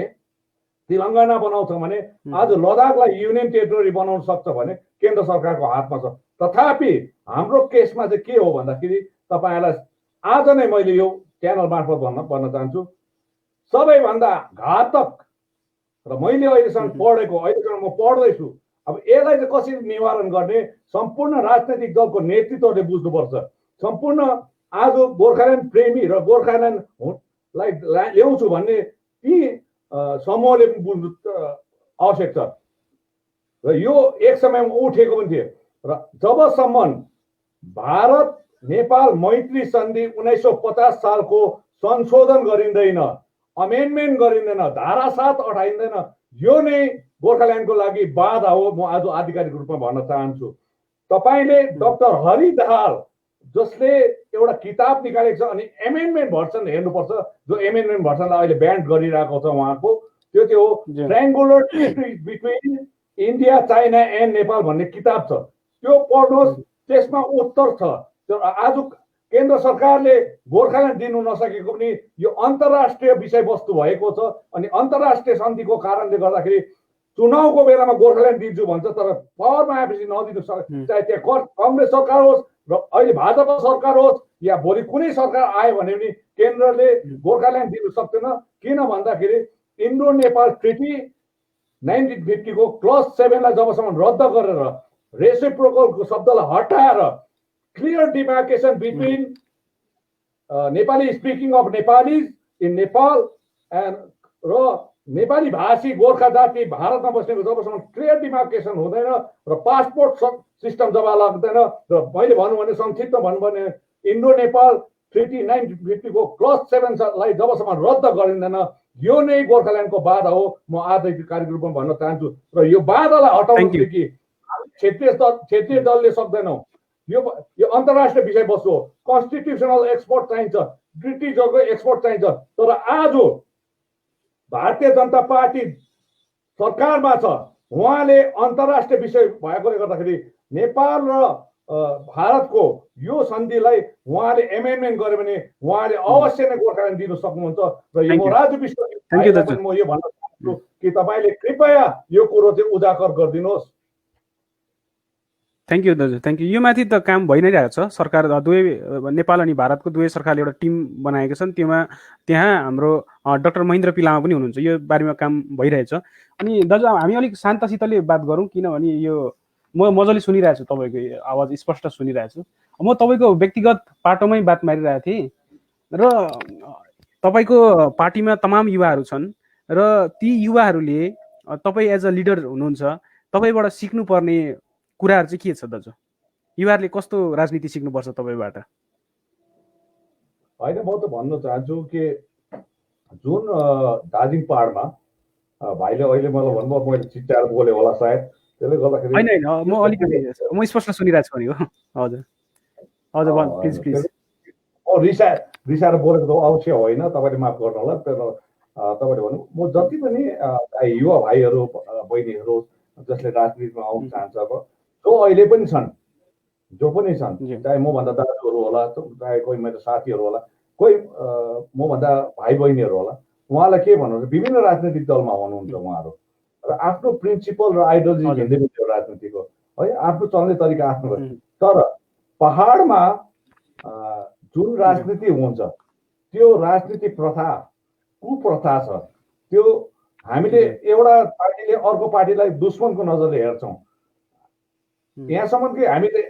तेलङ्गाना बनाउँछ भने, आज लद्दाखलाई युनियन टेरिटोरी बनाउन सक्छ भने केन्द्र सरकारको हातमा छ। तथापि हाम्रो केसमा चाहिँ के हो भन्दाखेरि तपाईँहरूलाई आज नै मैले यो च्यानल मार्फत भन्न चाहन्छु, सबैभन्दा घातक र मैले अहिलेसम्म पढेको, अहिलेसम्म म पढ्दैछु, अब यसलाई चाहिँ कसरी निवारण गर्ने सम्पूर्ण राजनैतिक दलको नेतृत्वले बुझ्नुपर्छ। सम्पूर्ण आज गोर्खाल्यान्ड प्रेमी र गोर्खाल्यान्डलाई ल्याउँछु भन्ने ती समूहले पनि बुझ्नु आवश्यक छ। र यो एक समयमा उठेको पनि थियो। र जबसम्म भारत नेपाल मैत्री सन्धि 1950 सालको संशोधन गरिँदैन, अमेन्डमेन्ट गरिँदैन, धारा 7 हटाइँदैन, यो नै गोर्खाल्यान्डको लागि बाधा हो। म आज आधिकारिक रूपमा भन्न चाहन्छु। तपाईँले डाक्टर हरि दाहाल जसले एउटा किताब निकालेको छ अनि एमेन्डमेन्ट भर्सन हेर्नुपर्छ, जो एमेन्डमेन्ट भर्सनलाई अहिले ब्यान्ड गरिरहेको छ उहाँको, त्यो हो triangular treaty between India, China and Nepal भन्ने किताब छ। त्यो पढ्नुहोस्, त्यसमा उत्तर छ। आज केन्द्र सरकारले गोर्खाल्यान्ड दिनु नसकेको पनि यो अन्तर्राष्ट्रिय विषयवस्तु भएको छ। अनि अन्तर्राष्ट्रिय सन्धिको कारणले गर्दाखेरि चुनावको बेलामा गोर्खाल्यान्ड दिन्छु भन्छ, तर पावरमा आएपछि नदिनु सक्छ। चाहे त्यहाँ कङ्ग्रेस सरकार होस् र अहिले भाजपा सरकार होस् या भोलि कुनै सरकार आयो भने पनि केन्द्रले गोर्खाल्यान्ड दिनु सक्दैन। किन भन्दाखेरि इन्डो नेपाल ट्रिटी 1950 को क्लज 7 लाई जबसम्म रद्द गरेर रेसिप्रोकलको शब्दलाई हटाएर clear demarcation between Nepali speaking of Nepalese in Nepal and र नेपाली भाषी गोर्खा जाति भारतमा बस्नेको जबसम्म क्लियर डिमार्केसन हुँदैन र पासपोर्ट सिस्टम जब लाग्दैन र मैले भन्नु भने संक्षिप्त भन्नु भने इन्डो नेपाल ट्रिटी 1950 को क्लज 7 लाई जबसम्म रद्द गरिँदैन यो नै गोर्खाल्यान्डको बाधा हो। म आजको कार्यक्रममा भन्न चाहन्छु र यो बाधालाई हटाउनु कि क्षेत्रीय दलले सक्दैनौँ। यो अन्तर्राष्ट्रिय विषयवस्तु हो। कन्स्टिट्युसनल एक्सपर्ट चाहिन्छ, ब्रिटिसहरूको एक्सपर्ट चाहिन्छ। तर आज भारतीय जनता पार्टी सरकारमा छ, उहाँले अन्तर्राष्ट्रिय विषय भएकोले गर्दाखेरि नेपाल र भारतको यो सन्धिलाई उहाँले एमेन्डमेन्ट गर्यो भने उहाँले अवश्य नै गोर्खाल्यान्ड दिन सक्नुहुन्छ। र यो राजु विष्ट म यो भन्न चाहन्छु कि तपाईँले कृपया यो कुरो चाहिँ उजागर गरिदिनुहोस्। थ्याङ्क यू दाजु, थ्याङ्क यू। यो माथि त काम भइ नै रहेको छ। सरकार दुवै नेपाल अनि भारतको दुवै सरकारले एउटा टिम बनाएका छन्। त्यहाँ हाम्रो डाक्टर महेन्द्र पी लामा पनि हुनुहुन्छ। यो बारेमा काम भइरहेछ। अनि दाजु हामी अलिक शान्तसितले बात गरौँ, किनभने यो म मजाले सुनिरहेको छु, तपाईँको आवाज स्पष्ट सुनिरहेको छु। म तपाईँको व्यक्तिगत पाटोमै बात मारिरहेको थिएँ र तपाईँको पार्टीमा तमाम युवाहरू छन् र ती युवाहरूले तपाईँ एज अ लिडर हुनुहुन्छ, तपाईँबाट सिक्नुपर्ने कुराहरू चाहिँ के छ दाजु? युवाहरूले कस्तो राजनीति सिक्नुपर्छ तपाईँबाट? होइन, म त भन्न चाहन्छु कि जुन दार्जिलिङ पहाडमा भाइले अहिले मलाई भन्नुभयो मैले चिच्याएर बोलेँ होला सायद, त्यसले गर्दाखेरि होइन म अलिकति म स्पष्ट सुनिरहेको छु नि हो। हजुर हजुर प्लिज प्लिज। रिसाएर बोलेको त अवश्य होइन, तपाईँले माफ गर्नु होला। तर तपाईँले भन्नु म जति पनि युवा भाइहरू बहिनीहरू जसले राजनीतिमा आउन चाहन्छ जो अहिले पनि छन्, चाहे मभन्दा दाजुहरू होला, चाहे कोही मेरो साथीहरू होला, कोही मभन्दा भाइ बहिनीहरू होला, उहाँलाई के भन्नुहुन्छ, विभिन्न राजनीतिक दलमा हुनुहुन्छ उहाँहरू र आफ्नो प्रिन्सिपल र आइडियोलोजी भिन्दै भिन्दै राजनीतिको है, आफ्नो चल्ने तरिका आफ्नो। तर पहाडमा जुन राजनीति हुन्छ त्यो राजनीति प्रथा कुप्रथा छ। त्यो हामीले एउटा पार्टीले अर्को पार्टीलाई दुश्मनको नजरले हेर्छौँ। यहाँसम्म कि हामीले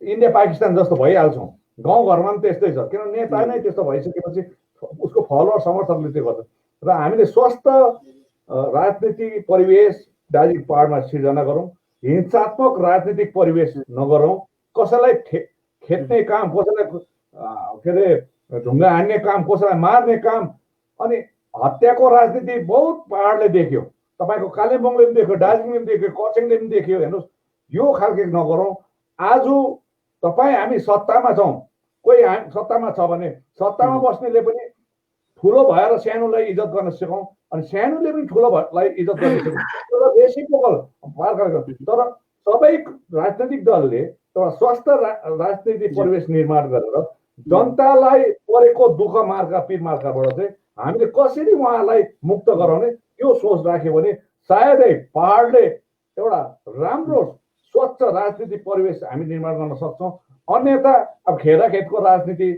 इन्डिया पाकिस्तान जस्तो भइहाल्छौँ। गाउँघरमा पनि त्यस्तै छ, किन नेता नै त्यस्तो भइसकेपछि उसको फलोअर समर्थकले त्यो गर्छ। र हामीले स्वस्थ राजनीतिक परिवेश दार्जिलिङ पहाडमा सिर्जना गरौँ, हिंसात्मक राजनीतिक परिवेश नगरौँ, कसैलाई खेद्ने काम, कसैलाई के अरे ढुङ्गा हान्ने काम, कसैलाई मार्ने काम। अनि हत्याको राजनीति बहुत पहाडले देख्यो, तपाईँको कालिम्पोङले पनि देख्यो, दार्जिलिङले पनि देख्यो, खरसाङले पनि देख्यो। हेर्नुहोस्, यो खालके नगरौँ। आज तपाईँ हामी सत्तामा छौँ, कोही सत्तामा छ भने सत्तामा बस्नेले पनि ठुलो भएर सानोलाई इज्जत गर्न सिकाउँ, अनि सानोले पनि ठुलोलाई इज्जत गर्न सिकाउँ। रेसिप्रोकल तर सबै राजनैतिक दलले एउटा स्वस्थ राजनीतिक परिवेश निर्माण गरेर जनतालाई परेको दुःख मार्का पीर मार्काबाट चाहिँ हामीले कसरी उहाँलाई मुक्त गराउने त्यो सोच राख्यो भने सायदै पहाडले एउटा राम्रो स्वच्छ राजनीतिक परिवेश हामी निर्माण गर्न सक्छौँ। अन्यथा अब खेदाखेदको राजनीति,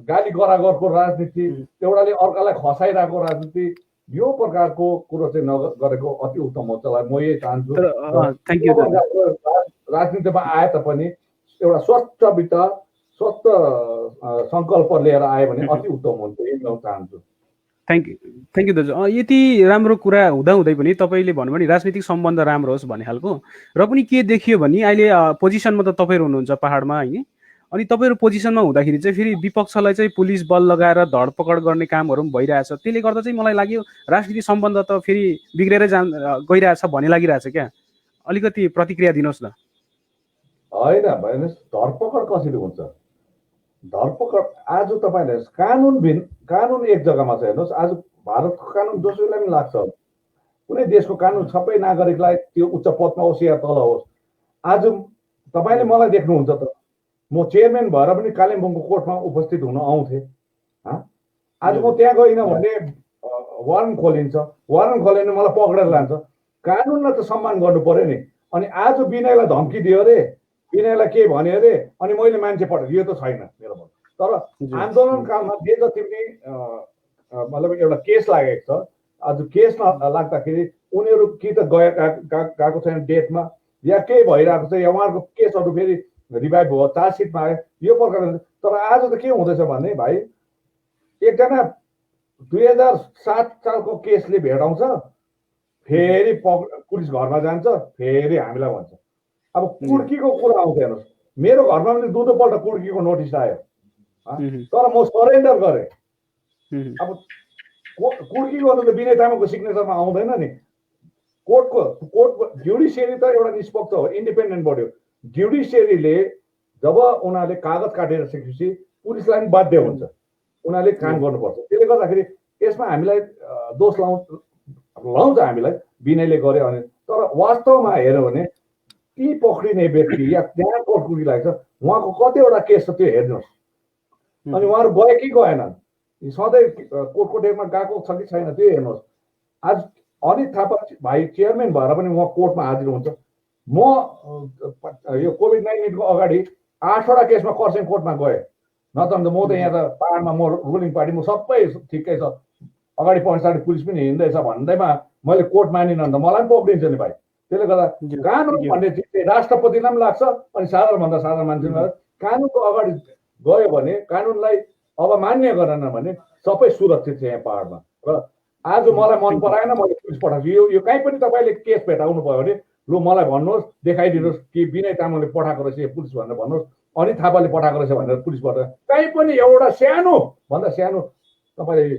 गाली गरागरको राजनीति, एउटाले अर्कालाई खसाइरहेको राजनीति, यो प्रकारको कुरो चाहिँ नगरेको अति उत्तम हो। म यही चाहन्छु राजनीतिमा आए तापनि एउटा स्वस्थ विचार, स्वस्थ सङ्कल्प लिएर आयो भने अति उत्तम हुन्छ, यही म चाहन्छु। थ्याङ्क यू दाजु। यति राम्रो कुरा हुँदाहुँदै पनि तपाईँले भन्नुभयो नि राजनीतिक सम्बन्ध राम्रो होस् भन्ने खालको, र पनि के देखियो भने अहिले पोजिसनमा त तपाईँहरू हुनुहुन्छ पहाडमा होइन, अनि तपाईँहरू पोजिसनमा हुँदाखेरि चाहिँ फेरि विपक्षलाई चाहिँ पुलिस बल लगाएर धरपकड गर्ने कामहरू पनि भइरहेछ। त्यसले गर्दा चाहिँ मलाई लाग्यो राजनीतिक सम्बन्ध त फेरि बिग्रेरै गइरहेछ भन्ने लागिरहेछ क्या। अलिकति प्रतिक्रिया दिनुहोस् न। होइन भन्नुहोस्, धरपकड कसरी हुन्छ? धरपकड आज तपाईँले कानुन एक जग्गामा छ। हेर्नुहोस्, आज भारतको कानुन दोस्रोलाई पनि लाग्छ, कुनै देशको कानुन सबै नागरिकलाई त्यो उच्च पदमा होस् या तल होस्। आज तपाईँले मलाई देख्नुहुन्छ त, म चेयरम्यान भएर पनि कालिम्पोङको कोर्टमा उपस्थित हुन आउँथेँ। आज म त्यहाँ गइनँ भने वारन्ट खोलिन्छ, वारन्ट खोलेन मलाई पक्रेर लान्छ। कानुनलाई त सम्मान गर्नु पर्यो नि। अनि आज विनयलाई धम्की दियो अरे, विनयलाई के भन्यो अरे, अनि मैले मान्छे पठाएको, यो त छैन मेरोमा। तर आन्दोलनकालमा जे जति पनि मतलब एउटा केस लागेको छ, आज केस लाग्दाखेरि उनीहरू कि त गएको छैन डेटमा, या केही भइरहेको छ, या उहाँहरूको केसहरू फेरि रिभाइभ भयो, चार्जसिटमा आयो, यो प्रकारले। तर आज त के हुँदैछ भने भाइ, एकजना 2007 सालको केसले भेटाउँछ, फेरि पुलिस घरमा जान्छ, फेरि हामीलाई भन्छ। अब कुर्कीको कुरा आउँछ हेर्नुहोस्, मेरो घरमा पनि दुईपल्ट कुर्कीको नोटिस आयो, तर म सरेन्डर गरेँ। अब कुर्की गर्नु त विनय तामाङको सिग्नेचरमा आउँदैन नि। कोर्ट जुडिसियरी त एउटा निष्पक्ष हो, इन्डिपेन्डेन्ट बडी हो। जुडिसियरीले जब उनीहरूले कागज काटेर सकेपछि पुलिसलाई पनि बाध्य हुन्छ, उनीहरूले काम गर्नुपर्छ। त्यसले गर्दाखेरि यसमा हामीलाई दोष लाउँछ हामीलाई, विनयले गर्यो भने। तर वास्तवमा हेऱ्यो भने ती पक्रिने व्यक्ति या त्यहाँ कोर्ट लाग्छ, उहाँको कतिवटा केस छ त्यो हेर्नुहोस्। अनि उहाँहरू गए कि गएनन्, सधैँ कोर्टको डेटमा गएको छ कि छैन त्यो हेर्नुहोस्। आज अनित थापा भाइ चेयरम्यान भएर पनि उहाँ कोर्टमा हाजिर हुन्छ। म यो कोभिड-19को अगाडि 8वटा केसमा खरसाङ कोर्टमा गएँ। नत्र भने म त यहाँ त पाहाडमा म रुलिङ पार्टी, म सबै ठिकै छ, अगाडि पछाडि पुलिस पनि हिँड्दैछ भन्दैमा मैले कोर्ट मानिनँ भने त मलाई पनि पक्रिन्छ नि भाइ। त्यसले गर्दा कानुन भन्ने चिज चाहिँ राष्ट्रपतिलाई पनि लाग्छ, अनि साधारणभन्दा साधारण मान्छेलाई। कानुनको अगाडि गयो भने, कानुनलाई अब मान्य गरेन भने सबै सुरक्षित छ यहाँ पाहाडमा। र आज मलाई मन पराएन, मैले पुलिस पठाएको। यो कहीँ पनि तपाईँले केस भेटाउनु भयो भने लु मलाई भन्नुहोस्, देखाइदिनुहोस् कि विनय तामाङले पठाएको रहेछ यो पुलिस भनेर भन्नुहोस्, अनित थापाले पठाएको रहेछ भनेर पुलिसबाट कहीँ पनि एउटा सानो भन्दा सानो तपाईँले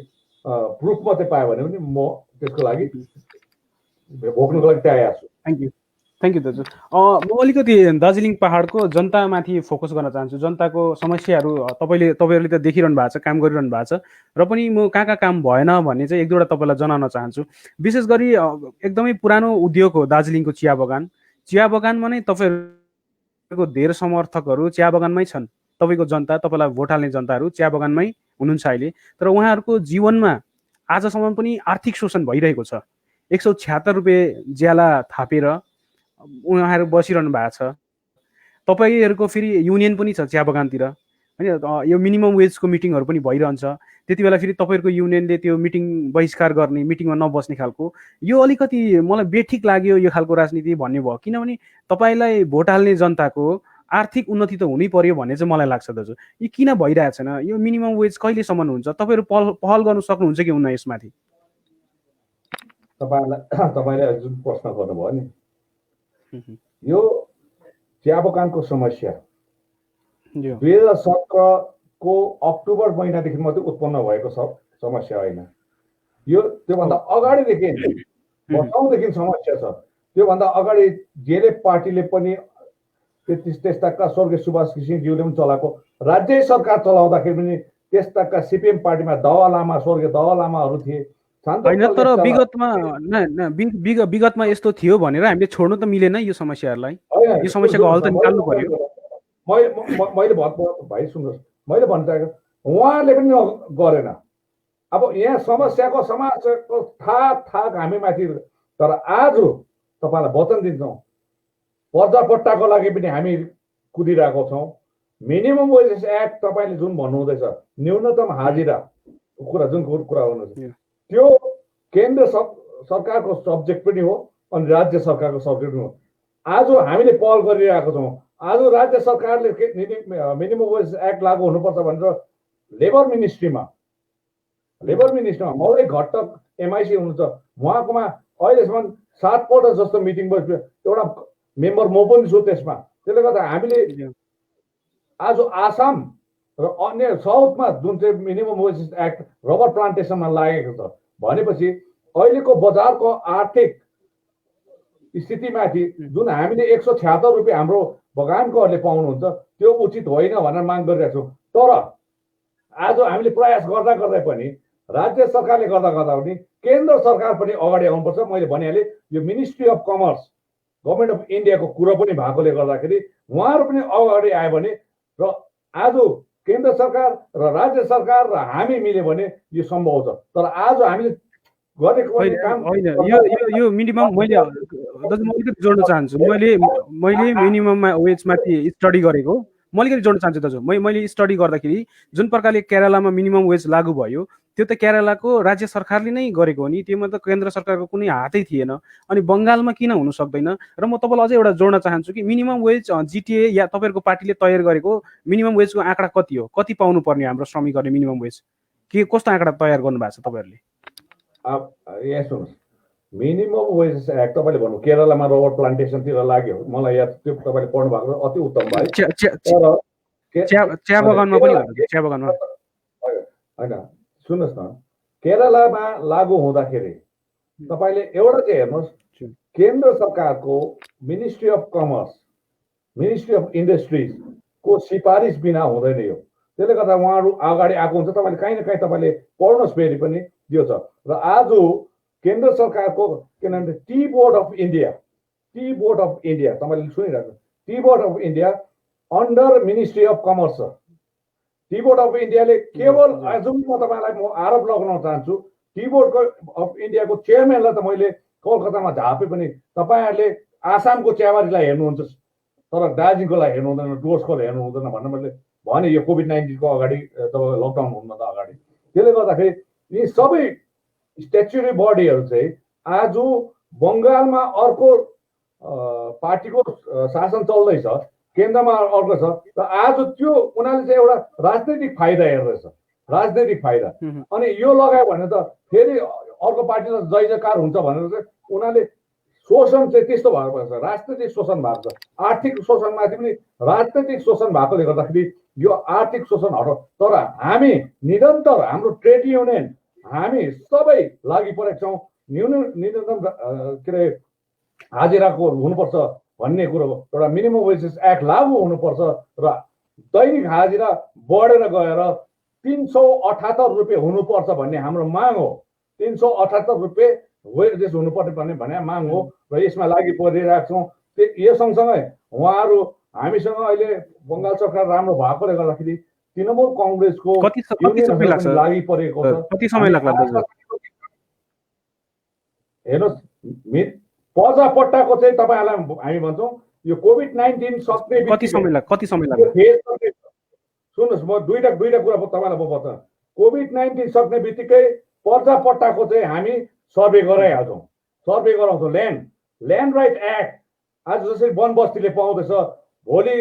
प्रुफ मात्रै पायो भने पनि म त्यसको लागि भोग्नुको लागि तयार छु। थ्याङ्क यू दाजु। म अलिकति दार्जिलिङ पहाडको जनतामाथि फोकस गर्न चाहन्छु। जनताको समस्याहरू तपाईँहरूले त देखिरहनु भएको छ, काम गरिरहनु भएको छ, र पनि म कहाँ काम भएन भन्ने चाहिँ एक दुईवटा तपाईँलाई जनाउन चाहन्छु। विशेष गरी एकदमै पुरानो उद्योग हो दार्जिलिङको चिया बगान। चिया बगानमा नै तपाईँहरूको धेरै समर्थकहरू चिया बगानमै छन्। तपाईँको जनता, तपाईँलाई भोट हाल्ने जनताहरू चिया बगानमै हुनुहुन्छ अहिले। तर उहाँहरूको जीवनमा आजसम्म पनि आर्थिक शोषण भइरहेको छ। 176 रुपियाँ ज्याला थापेर उहाँहरू बसिरहनु भएको छ। तपाईँहरूको फेरि युनियन पनि छ चिया बगानतिर होइन, यो मिनिमम वेजको मिटिङहरू पनि भइरहन्छ। त्यति बेला फेरि तपाईँहरूको युनियनले त्यो मिटिङ बहिष्कार गर्ने, मिटिङमा नबस्ने खालको, यो अलिकति मलाई बेठिक लाग्यो यो खालको राजनीति भन्ने भयो। किनभने तपाईँलाई भोट हाल्ने जनताको आर्थिक उन्नति त हुनै पर्यो भन्ने चाहिँ मलाई लाग्छ दाजु। यो किन भइरहेको छैन? यो मिनिमम वेज कहिलेसम्म हुन्छ? तपाईँहरू पहल गर्नु सक्नुहुन्छ कि हुन्न यसमाथि? तपाईँले जुन प्रश्न गर्नुभयो नि, यो चिया बगानको समस्या 2017को अक्टोबर महिनादेखि मात्रै उत्पन्न भएको समस्या होइन। यो त्योभन्दा अगाडिदेखि वर्षौँदेखि समस्या छ। त्योभन्दा अगाडि जेले पार्टीले पनि त्यस्ताका स्वर्गीय सुभाष घिसिङज्यूले पनि चलाएको, राज्य सरकार चलाउँदाखेरि पनि त्यस्ताका सिपिएम पार्टीमा दवा लामा, स्वर्गीय दवा लामाहरू थिए। होइन, तर विगतमा यस्तो थियो भनेर हामीले छोड्नु त मिलेन यो समस्याहरूलाई। यो समस्याको हल त निकाल्नु पर्यो। मैले भाइ सुन्नुहोस्, मैले भन्न चाहेको उहाँहरूले पनि गरेन। अब यहाँ समस्याको थाक हामी माथि। तर आज तपाईँलाई वचन दिन्छौँ, पर्जापट्टाको लागि पनि हामी कुदिरहेको छौँ। मिनिमम वेजेस एक्ट तपाईँले जुन भन्नुहुँदैछ, न्यूनतम हाजिरा कुरा जुन कुरा हुनुहुन्छ, त्यो केन्द्र सरकारको सब्जेक्ट पनि हो अनि राज्य सरकारको सब्जेक्ट पनि हो। आज हामीले पहल गरिरहेको छौँ। आज राज्य सरकारले मिनिमम वेज एक्ट लागू हुनुपर्छ भनेर लेबर मिनिस्ट्रीमा मौलिक घटक एमआइसी हुनुहुन्छ, उहाँकोमा अहिलेसम्म 7 पल्ट जस्तो मिटिङ बस्यो। एउटा मेम्बर म पनि छु त्यसमा। त्यसले गर्दा हामीले आज आसाम र अन्य साउथमा जुन चाहिँ मिनिमम वेज एक्ट रबर प्लान्टेसनमा लागेको छ भनेपछि अहिलेको बजारको आर्थिक स्थितिमाथि जुन हामीले 176 रुपियाँ हाम्रो बगानकोहरूले पाउनुहुन्छ त्यो उचित होइन भनेर माग गरिरहेको छौँ। तर आज हामीले प्रयास गर्दा पनि राज्य सरकारले गर्दा पनि केन्द्र सरकार पनि अगाडि आउनुपर्छ। मैले भनिहालेँ, यो ministry of commerce government of इन्डियाको कुरो पनि भएकोले गर्दाखेरि उहाँहरू पनि अगाडि आयो भने र आज केन्द्र सरकार र राज्य सरकार र हामी मिल्यो भने यो सम्भव छ। तर आज हामीले गरेको काम यो मिनिमम मैले दाजु म अलिकति जोड्न चाहन्छु। मैले मिनिमम वेजमाथि स्टडी गरेको, म अलिकति जोड्न चाहन्छु दाजु। मैले स्टडी गर्दाखेरि जुन प्रकारले केरलामा मिनिमम वेज लागू भयो त्यो त केरलाको राज्य सरकारले नै गरेको हो नि, त्योमा त केन्द्र सरकारको कुनै हातै थिएन। अनि बङ्गालमा किन हुन सक्दैन? र म तपाईँलाई अझै एउटा जोड्न चाहन्छु कि मिनिमम वेज जिटिए या तपाईँहरूको पार्टीले तयार गरेको मिनिमम वेजको आँकडा कति हो? कति पाउनु पर्ने हाम्रो श्रमिकहरूले मिनिमम वेज? के कस्तो आँकडा तयार गर्नु भएको छ तपाईँहरूले? यहाँ सुन्नुहोस्, मिनिमम वेजेस एक्ट तपाईँले भन्नु केरलामा रबर प्लान्टेसनतिर लाग्यो, मलाई याद त्यो तपाईँले पढ्नु भएको अति उत्तम भयो। चिया बगानमा पनि चिया बगानमा होइन, सुन्नुहोस् न, केरलामा लागू हुँदाखेरि तपाईँले एउटा चाहिँ हेर्नुहोस्, केन्द्र सरकारको ministry of commerce, ministry of इन्डस्ट्रिजको सिफारिस बिना हुँदैन यो। त्यसले गर्दा उहाँहरू अगाडि आएको हुन्छ। तपाईँले काहीँ न काहीँ तपाईँले पढ्नुहोस् फेरि पनि यो छ। र आज केन्द्र सरकारको के भन्छ टी बोर्ड अफ इन्डिया तपाईँले सुनिरहेको tea board of India under ministry of commerce छ। टी बोर्ड अफ इन्डियाले केवल आज म तपाईँलाई म आरोप लगाउन चाहन्छु, टी बोर्ड अफ इन्डियाको चेयरम्यानलाई त मैले कलकत्तामा झापे पनि तपाईँहरूले आसामको चियाबारीलाई हेर्नुहुन्छ तर दार्जिलिङकोलाई हेर्नु हुँदैन, डुवर्सकोलाई हेर्नु हुँदैन भनेर मैले भने यो कोभिड-19 को अगाडि तपाईँको लकडाउन हुनुभन्दा अगाडि। त्यसले गर्दाखेरि यी सबै स्ट्याच्युटरी बडीहरू चाहिँ आज बङ्गालमा अर्को पार्टीको शासन चल्दैछ, केन्द्रमा अर्को छ। र आज त्यो उनीहरूले चाहिँ एउटा राजनैतिक फाइदा हेर्दैछ, राजनैतिक फाइदा। अनि यो लगायो भने त फेरि अर्को पार्टीलाई जय जयकार हुन्छ भनेर चाहिँ उनीहरूले शोषण चाहिँ त्यस्तो भएको छ, राजनैतिक शोषण भएको छ। आर्थिक शोषणमाथि पनि राजनैतिक शोषण भएकोले गर्दाखेरि यो आर्थिक शोषण हटाउ। तर हामी निरन्तर हाम्रो ट्रेड युनियन हामी सबै लागि परेका छौँ, न्यूनतम के अरे हाजिराको हुनुपर्छ भन्ने कुरो, एउटा मिनिमम वेजेस एक्ट लागू हुनुपर्छ र दैनिक हाजिरा बढेर गएर 378 रुपियाँ हुनुपर्छ भन्ने हाम्रो माग हो। 378 रुपियाँ वेजेस हुनुपर्ने भन्ने माग हो र यसमा लागि परिरहेका छौँ। यो सँगसँगै उहाँहरू हामीसँग अहिले बङ्गाल सरकार राम्रो भएकोले गर्दाखेरि तृणमूल कङ्ग्रेसको लागि परेको छ। हेर्नुहोस्, पट्टाको चाहिँ तपाईँहरूलाई हामी भन्छौँ यो कोभिड-19 सक्ने कति समय लाग्छ? सुन्नुहोस्, म दुईटा कुरा तपाईँलाई म बताउँ। कोभिड-19 सक्ने बित्तिकै पट्टाको चाहिँ हामी सर्वे गराइहाल्छौँ, सर्वे गराउँछौँ। ल्यान्ड राइट एक्ट आज जसरी वन बस्तीले पाउँदैछ, भोलि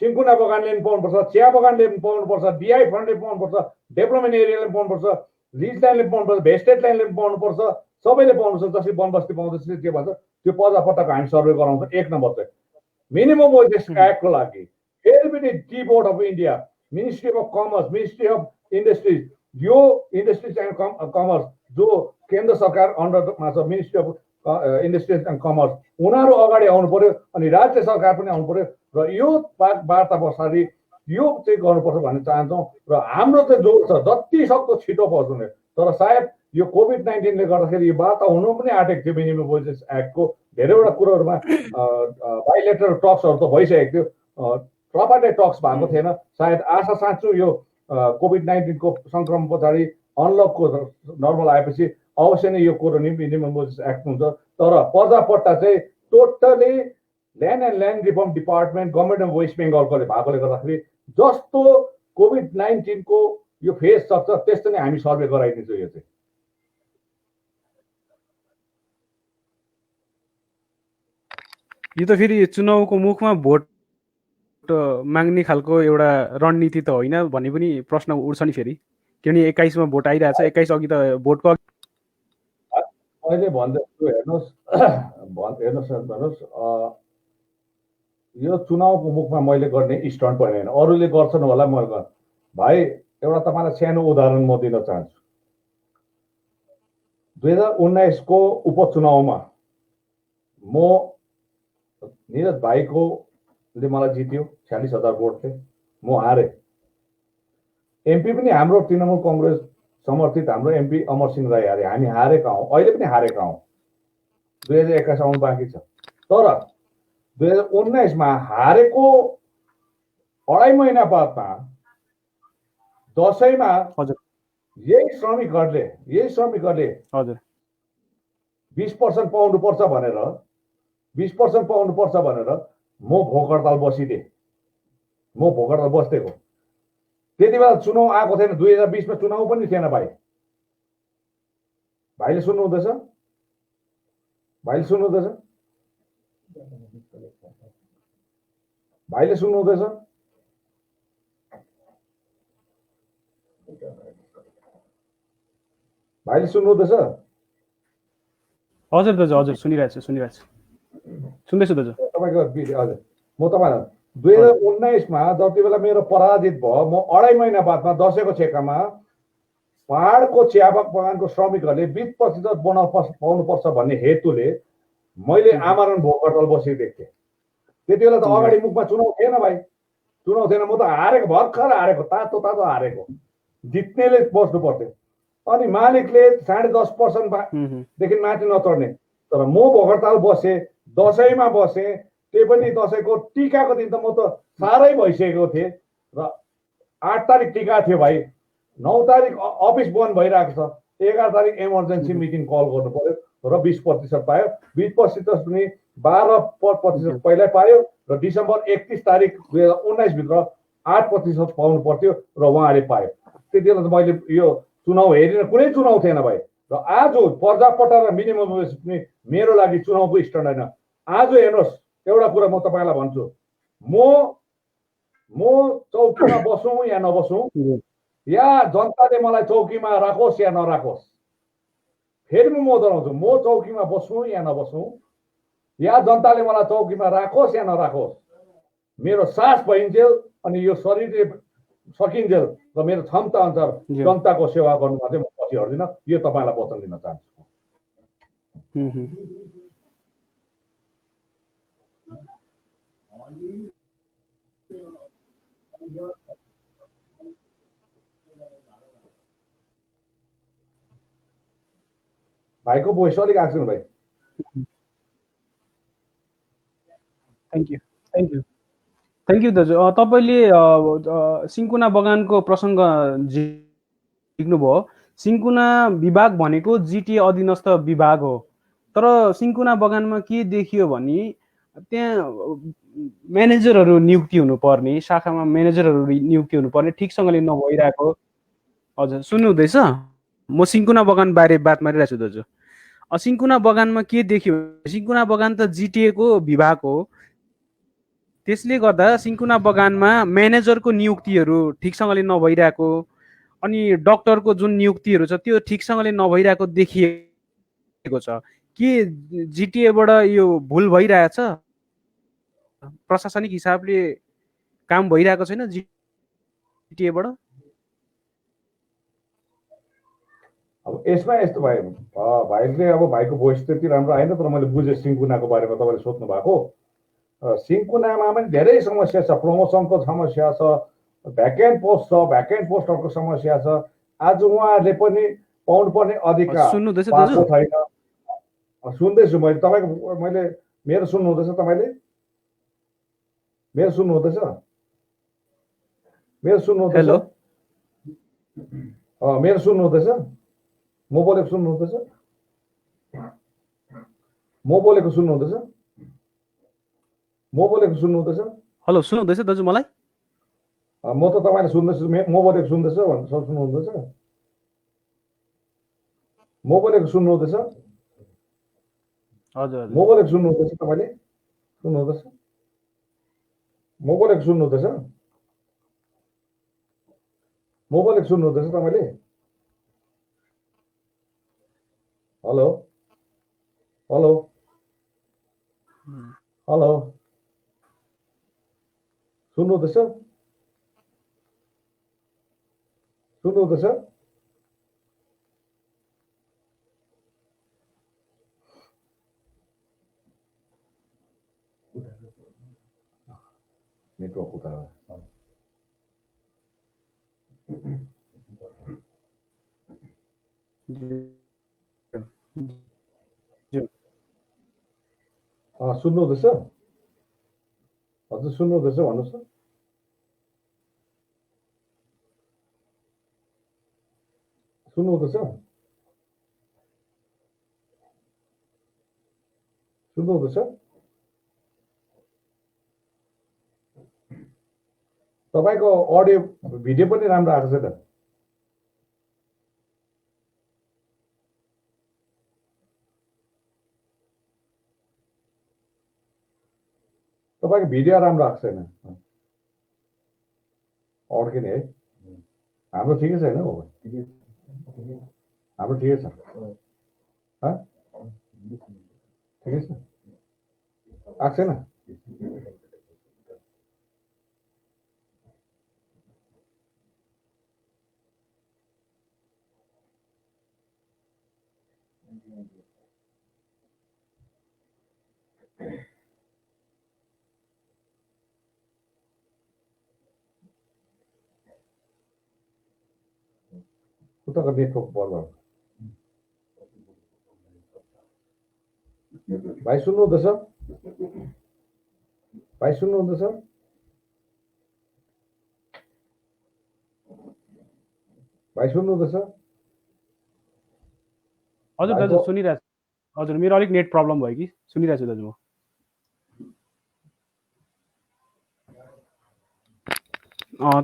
सिन्कुना बगानले पनि पाउनुपर्छ, चिया बगानले पनि पाउनुपर्छ, डिआई फन्डले पाउनुपर्छ, डेभलपमेन्ट एरियाले पनि पाउनुपर्छ, रिज ल्यान्डले पनि पाउनुपर्छ, भेस्टेड ल्यान्डले पनि पाउनुपर्छ, सबैले पाउनुपर्छ। जसरी वन बस्ती पाउँदैछ के भन्छ त्यो पट्टाको हामी सर्वे गराउँछौँ। एक नम्बर चाहिँ मिनिमम वेजेस एक्टको लागि फेरि पनि tea board of India, ministry of commerce, ministry of industries, यो इन्डस्ट्रिज एन्ड कमर्स जो केन्द्र सरकार अन्डरमा छ, ministry of industries and commerce, उनीहरू अगाडि आउनु पर्यो अनि राज्य सरकार पनि आउनु पर्यो र यो वार्ता पछाडि यो चाहिँ गर्नुपर्छ भन्ने चाहन्छौँ। र हाम्रो चाहिँ जोड छ जति सक्दो छिटो पहुँच्ने। तर सायद यो कोभिड-19ले गर्दाखेरि यो वार्ता हुनु पनि आँटेको थियो। मिनिमम वेजेस एक्टको धेरैवटा कुरोहरूमा बाइलेटरल टक्सहरू त भइसकेको थियो, प्रपरली टक्स भएको थिएन। सायद आशा साँच्छु यो कोभिड-19 को सङ्क्रमण पछाडि अनलकको नर्मल आएपछि अवश्य नै यो कुरो नि मिनिमम वेजेस एक्ट हुन्छ। तर पट्टा चाहिँ totally land and land reform department government of West बेङ्गलकोले भएकोले गर्दाखेरि जस्तो कोभिड-19 को यो फेज सक्छ त्यस्तो नै हामी सर्वे गराइदिन्छौँ। यो चाहिँ यो त फेरि चुनावको मुखमा भोट माग्ने खालको एउटा रणनीति त होइन भन्ने पनि प्रश्न उठ्छ नि फेरि, किनभने 21 मा भोट आइरहेछ। 21 अघि त भोटको अहिले भन्दैछु हेर्नुहोस् यो चुनावको मुखमा मैले गर्ने स्टन्ट पनि होइन, अरूले गर्छन् होला मैले भाइ एउटा तपाईँलाई सानो उदाहरण म दिन चाहन्छु। 2019 को उपचुनावमा म निरज भाइकोले मलाई जित्यो 46,000 भोटले, म हारे। एमपी पनि हाम्रो तृणमूल कङ्ग्रेस समर्थित हाम्रो एमपी अमर सिंह राई हारे। हामी हारेका हौँ, अहिले पनि हारेका हौँ। 2021 आउनु बाँकी छ। तर 2019 मा हारेको 2.5 महिना बादमा दसैँमा हजुर यही श्रमिकहरूले हजुर 20% पाउनुपर्छ भनेर 20% पाउनुपर्छ भनेर म भोक हडताल बसिदिएँ। म भोक हडताल बसिदिएको। त्यति बेला चुनाव आएको थिएन, 2020 मा चुनाव पनि थिएन भाइ। भाइले सुन्नुहुँदैछ? भाइले सुन्नुहुँदैछ? भाइले सुन्नुहुँदैछ? भाइले सुन्नुहुँदैछ? हजुर दाजु हजुर सुनिरहेको छु सुन्दैछु दाजु। तपाईँको हजुर म तपाईँलाई 2019 मा जति बेला मेरो पराजित भयो, म 2.5 महिना बादमा दसैँको छेकामा पहाडको चिया बगानको श्रमिकहरूले 20% पाउनुपर्छ भन्ने हेतुले मैले आमरण भोक हडताल बसिदिएको थिएँ। त्यति बेला त अगाडि मुखमा चुनाव थिएन भाइ, चुनाव थिएन। म त हारेको, भर्खर हारेको, तातो तातो हारेको। जित्नेले बस्नु पर्थ्यो। अनि मालिकले 10.5% देखि माथि नचढ्ने। तर म भोक हडताल बसेँ, दसैँमा बसेँ। त्यही पनि दसैँको टिकाको दिन त म त साह्रै भइसकेको थिएँ र 8 तारिक टिका थियो भाइ। 9 तारिक अफिस बन्द भइरहेको छ। 11 तारिक इमर्जेन्सी मिटिङ कल गर्नु पर्यो र 20% पायो। 20% पनि 12% पहिल्यै पायो र डिसेम्बर 31 तारिक 2019 भित्र 8% पाउनु पर्थ्यो र उहाँले पायो। त्यति बेला त मैले यो चुनाव हेरिन, कुनै चुनाव थिएन भाइ। र आज पर्जापट्टा र मिनिमम वेज पनि मेरो लागि चुनावको स्ट्यान्ड होइन। आज हेर्नुहोस्, एउटा कुरा म तपाईँलाई भन्छु, म चौकीमा बसौँ या नबसौँ, या जनताले मलाई चौकीमा राखोस् या नराखोस्, फेरि म दोहोऱ्याउँछु, म चौकीमा बसौँ या नबसौँ, या जनताले मलाई चौकीमा राखोस् या नराखोस्, मेरो सास भइन्जेल अनि यो शरीरले सकिन्जेल र मेरो क्षमता अनुसार जनताको सेवा गर्नुमा चाहिँ म पछि हट्दिनँ। यो तपाईँलाई वचन दिन चाहन्छु। भाइको भोइस अलिक आएको छैन भाइ। थ्याङ्क यू दाजु। तपाईँले सिन्कोना बगानको प्रसङ्ग झिक्नुभयो। सिन्कोना विभाग भनेको जिटिए अधीनस्थ विभाग हो। तर सिन्कोना बगानमा के देखियो भने त्यहाँ म्यानेजरहरू नियुक्ति हुनुपर्ने, शाखामा म्यानेजरहरू नियुक्ति हुनुपर्ने ठिकसँगले नभइरहेको। हजुर सुन्नुहुँदैछ? म सिन्कोना बगान बारे बात मारिरहेको छु दाजु। सिन्कोना बगानमा के देखियो, सिन्कोना बगान त जिटिएको विभाग हो। त्यसले गर्दा सिन्कोना बगानमा म्यानेजरको नियुक्तिहरू ठिकसँगले नभइरहेको, अनि डक्टरको जुन नियुक्तिहरू छ त्यो ठिकसँगले नभइरहेको देखिएको छ। के जिटिएबाट यो भुल भइरहेछ? प्रशासनिक हिसाबले काम भइरहेको छैन जिटिएबाट? अब यसमा यस्तो भयो, भाइले अब भाइको भोइस त्यति राम्रो आएन, तर मैले बुझेँ सिन्कोनाको बारेमा तपाईँले सोध्नु भएको। सिन्कोनामा पनि धेरै समस्या छ, प्रमोसनको समस्या छ, भ्याकेन्ट पोस्ट छ, भ्याकेन्ट पोस्टहरूको समस्या छ। आज उहाँहरूले पनि पाउनुपर्ने अधिकार पाएको छैन। सुन्दैछु मैले तपाईँको, मेरो सुन्नुहुँदैछ? तपाईँले मेरो सुन्नुहुँदैछ? मेरो सुन्नुहुँदैछ? मेरो सुन्नुहुँदैछ? म बोलेको सुन्नुहुँदैछ? म बोलेको सुन्नुहुँदैछ? म बोलेको सुन्नुहुँदैछ? हेलो, सुन्नुहुँदैछ दाजु मलाई? म त तपाईँले सुन्दैछु। म बोलेको सुन्दैछ भनेर सुन्नुहुँदैछ? म बोलेको सुन्नुहुँदैछ? हजुर म बोलेको सुन्नुहुँदैछ? तपाईँले सुन्नुहुँदैछ? म बोलेको सुन्नुहुँदैछ? म बोलेको सुन्नुहुँदैछ तपाईँले? हेलो हेलो हेलो, सुन्नुहुँदैछ? सुन्नुहुँदैछ? नेटवर्क उता सुन्नुहुँदैछ? हजुर सुन्नुहुँदैछ भन्नुहोस् त। सुन्नुहुँदैछ सुन्नुहुँदैछ तपाईको अडियो भिडियो पनि राम्रो आएको छैन तपाईको भिडियो राम्रो आएको छैन अड्किने है हाम्रो ठिकै छैन हो हाम्रो ठिकै छ ठिकै छ आएको छैन उताको नेटवर्क बन्द भाइ सुन्नुहुँदैछ भाइ सुन्नुहुँदैछ भाइ सुन्नुहुँदैछ हजुर दाजु सुनिरहेछु हजुर मेरो अलिक नेट प्रब्लम भयो कि सुनिरहेछु दाजु म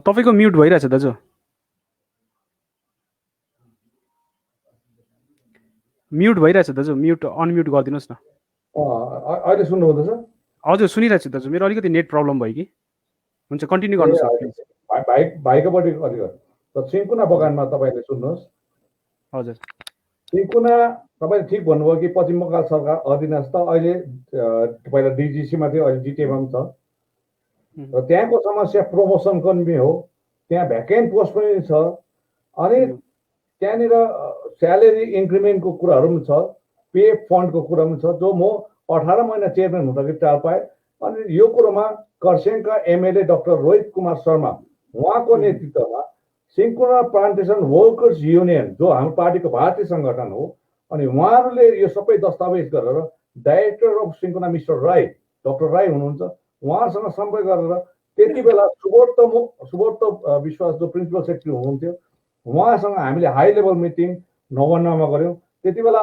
तपाईको म्युट भइरहेछ दाजु म्युट भइरहेछ दाजु म्युट अनम्युट गरिदिनुहोस् न अहिले सुन्नुहुँदैछ हजुर सुनिरहेछु दाजु मेरो अलिकति नेट प्रब्लम भयो कि हुन्छ कन्टिन्यू गर्नुहोस् भाइकोपट्टि अलिकति त सिन्कुना बगानमा तपाईँले सुन्नुहोस् हजुर सिन्कुना तपाईँले ठिक भन्नुभयो कि पश्चिम बङ्गाल सरकार अधीनस्थ अहिले पहिला डिजिसीमा थियो अहिले जिटिएमा पनि छ र त्यहाँको समस्या प्रमोसनको पनि हो त्यहाँ भ्याकेन्ट पोस्ट पनि छ अनि त्यहाँनिर स्यालेरी इन्क्रिमेन्टको कुराहरू पनि छ पे फन्डको कुरा पनि छ जो म 18 महिना चेयरम्यान हुँदाखेरि चाल पाएँ अनि यो कुरोमा खरसाङका एमएलए डाक्टर रोहित कुमार शर्मा उहाँको नेतृत्वमा सिन्कुना प्लान्टेसन वर्कर्स युनियन जो हाम्रो पार्टीको भारतीय सङ्गठन हो अनि उहाँहरूले यो सबै दस्तावेज गरेर director of cinchona mister Rai doctor Rai हुनुहुन्छ उहाँसँग सम्पर्क गरेर त्यति बेला सुब्रत विश्वास जो प्रिन्सिपल सेक्रेटरी हुनुहुन्थ्यो उहाँसँग हामीले हाई लेभल मिटिङ नवन्नमा गऱ्यौँ त्यति बेला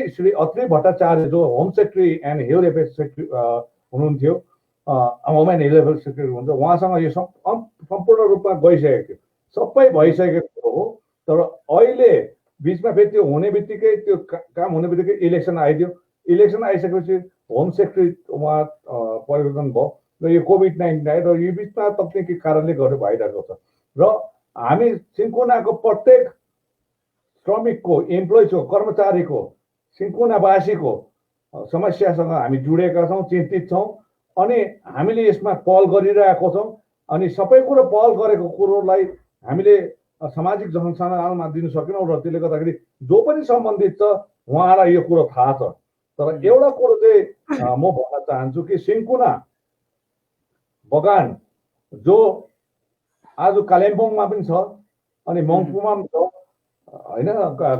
श्री अत्रे भट्टाचार्य जो home secretary and hill affairs secretary हुनुहुन्थ्यो home and hill affairs secretary हुनुहुन्छ उहाँसँग यो सम्पूर्ण रूपमा गइसकेको थियो सबै भइसकेको हो तर अहिले बिचमा फेरि त्यो हुने बित्तिकै त्यो काम हुने बित्तिकै इलेक्सन आइदियो इलेक्सन आइसकेपछि होम सेक्रेटरी उहाँ परिवर्तन भयो र यो कोभिड-19 आयो र यो बिचमा तकनिकी कारणले गर्दा भइरहेको छ र हामी सिन्कुनाको प्रत्येक श्रमिकको इम्प्लोइजको कर्मचारीको सिन्कुनावासीको समस्यासँग हामी जुडेका छौँ चिन्तित छौँ अनि हामीले यसमा पहल गरिरहेको छौँ अनि सबै कुरो पहल गरेको कुरोलाई हामीले सामाजिक जनसञ्जालमा दिन सकेनौँ र त्यसले गर्दाखेरि जो पनि सम्बन्धित छ उहाँलाई यो कुरो थाहा छ तर एउटा कुरो चाहिँ म भन्न चाहन्छु कि सिन्कुना बगान जो आज कालिम्पोङमा पनि छ अनि मङ्पुमा पनि छ होइन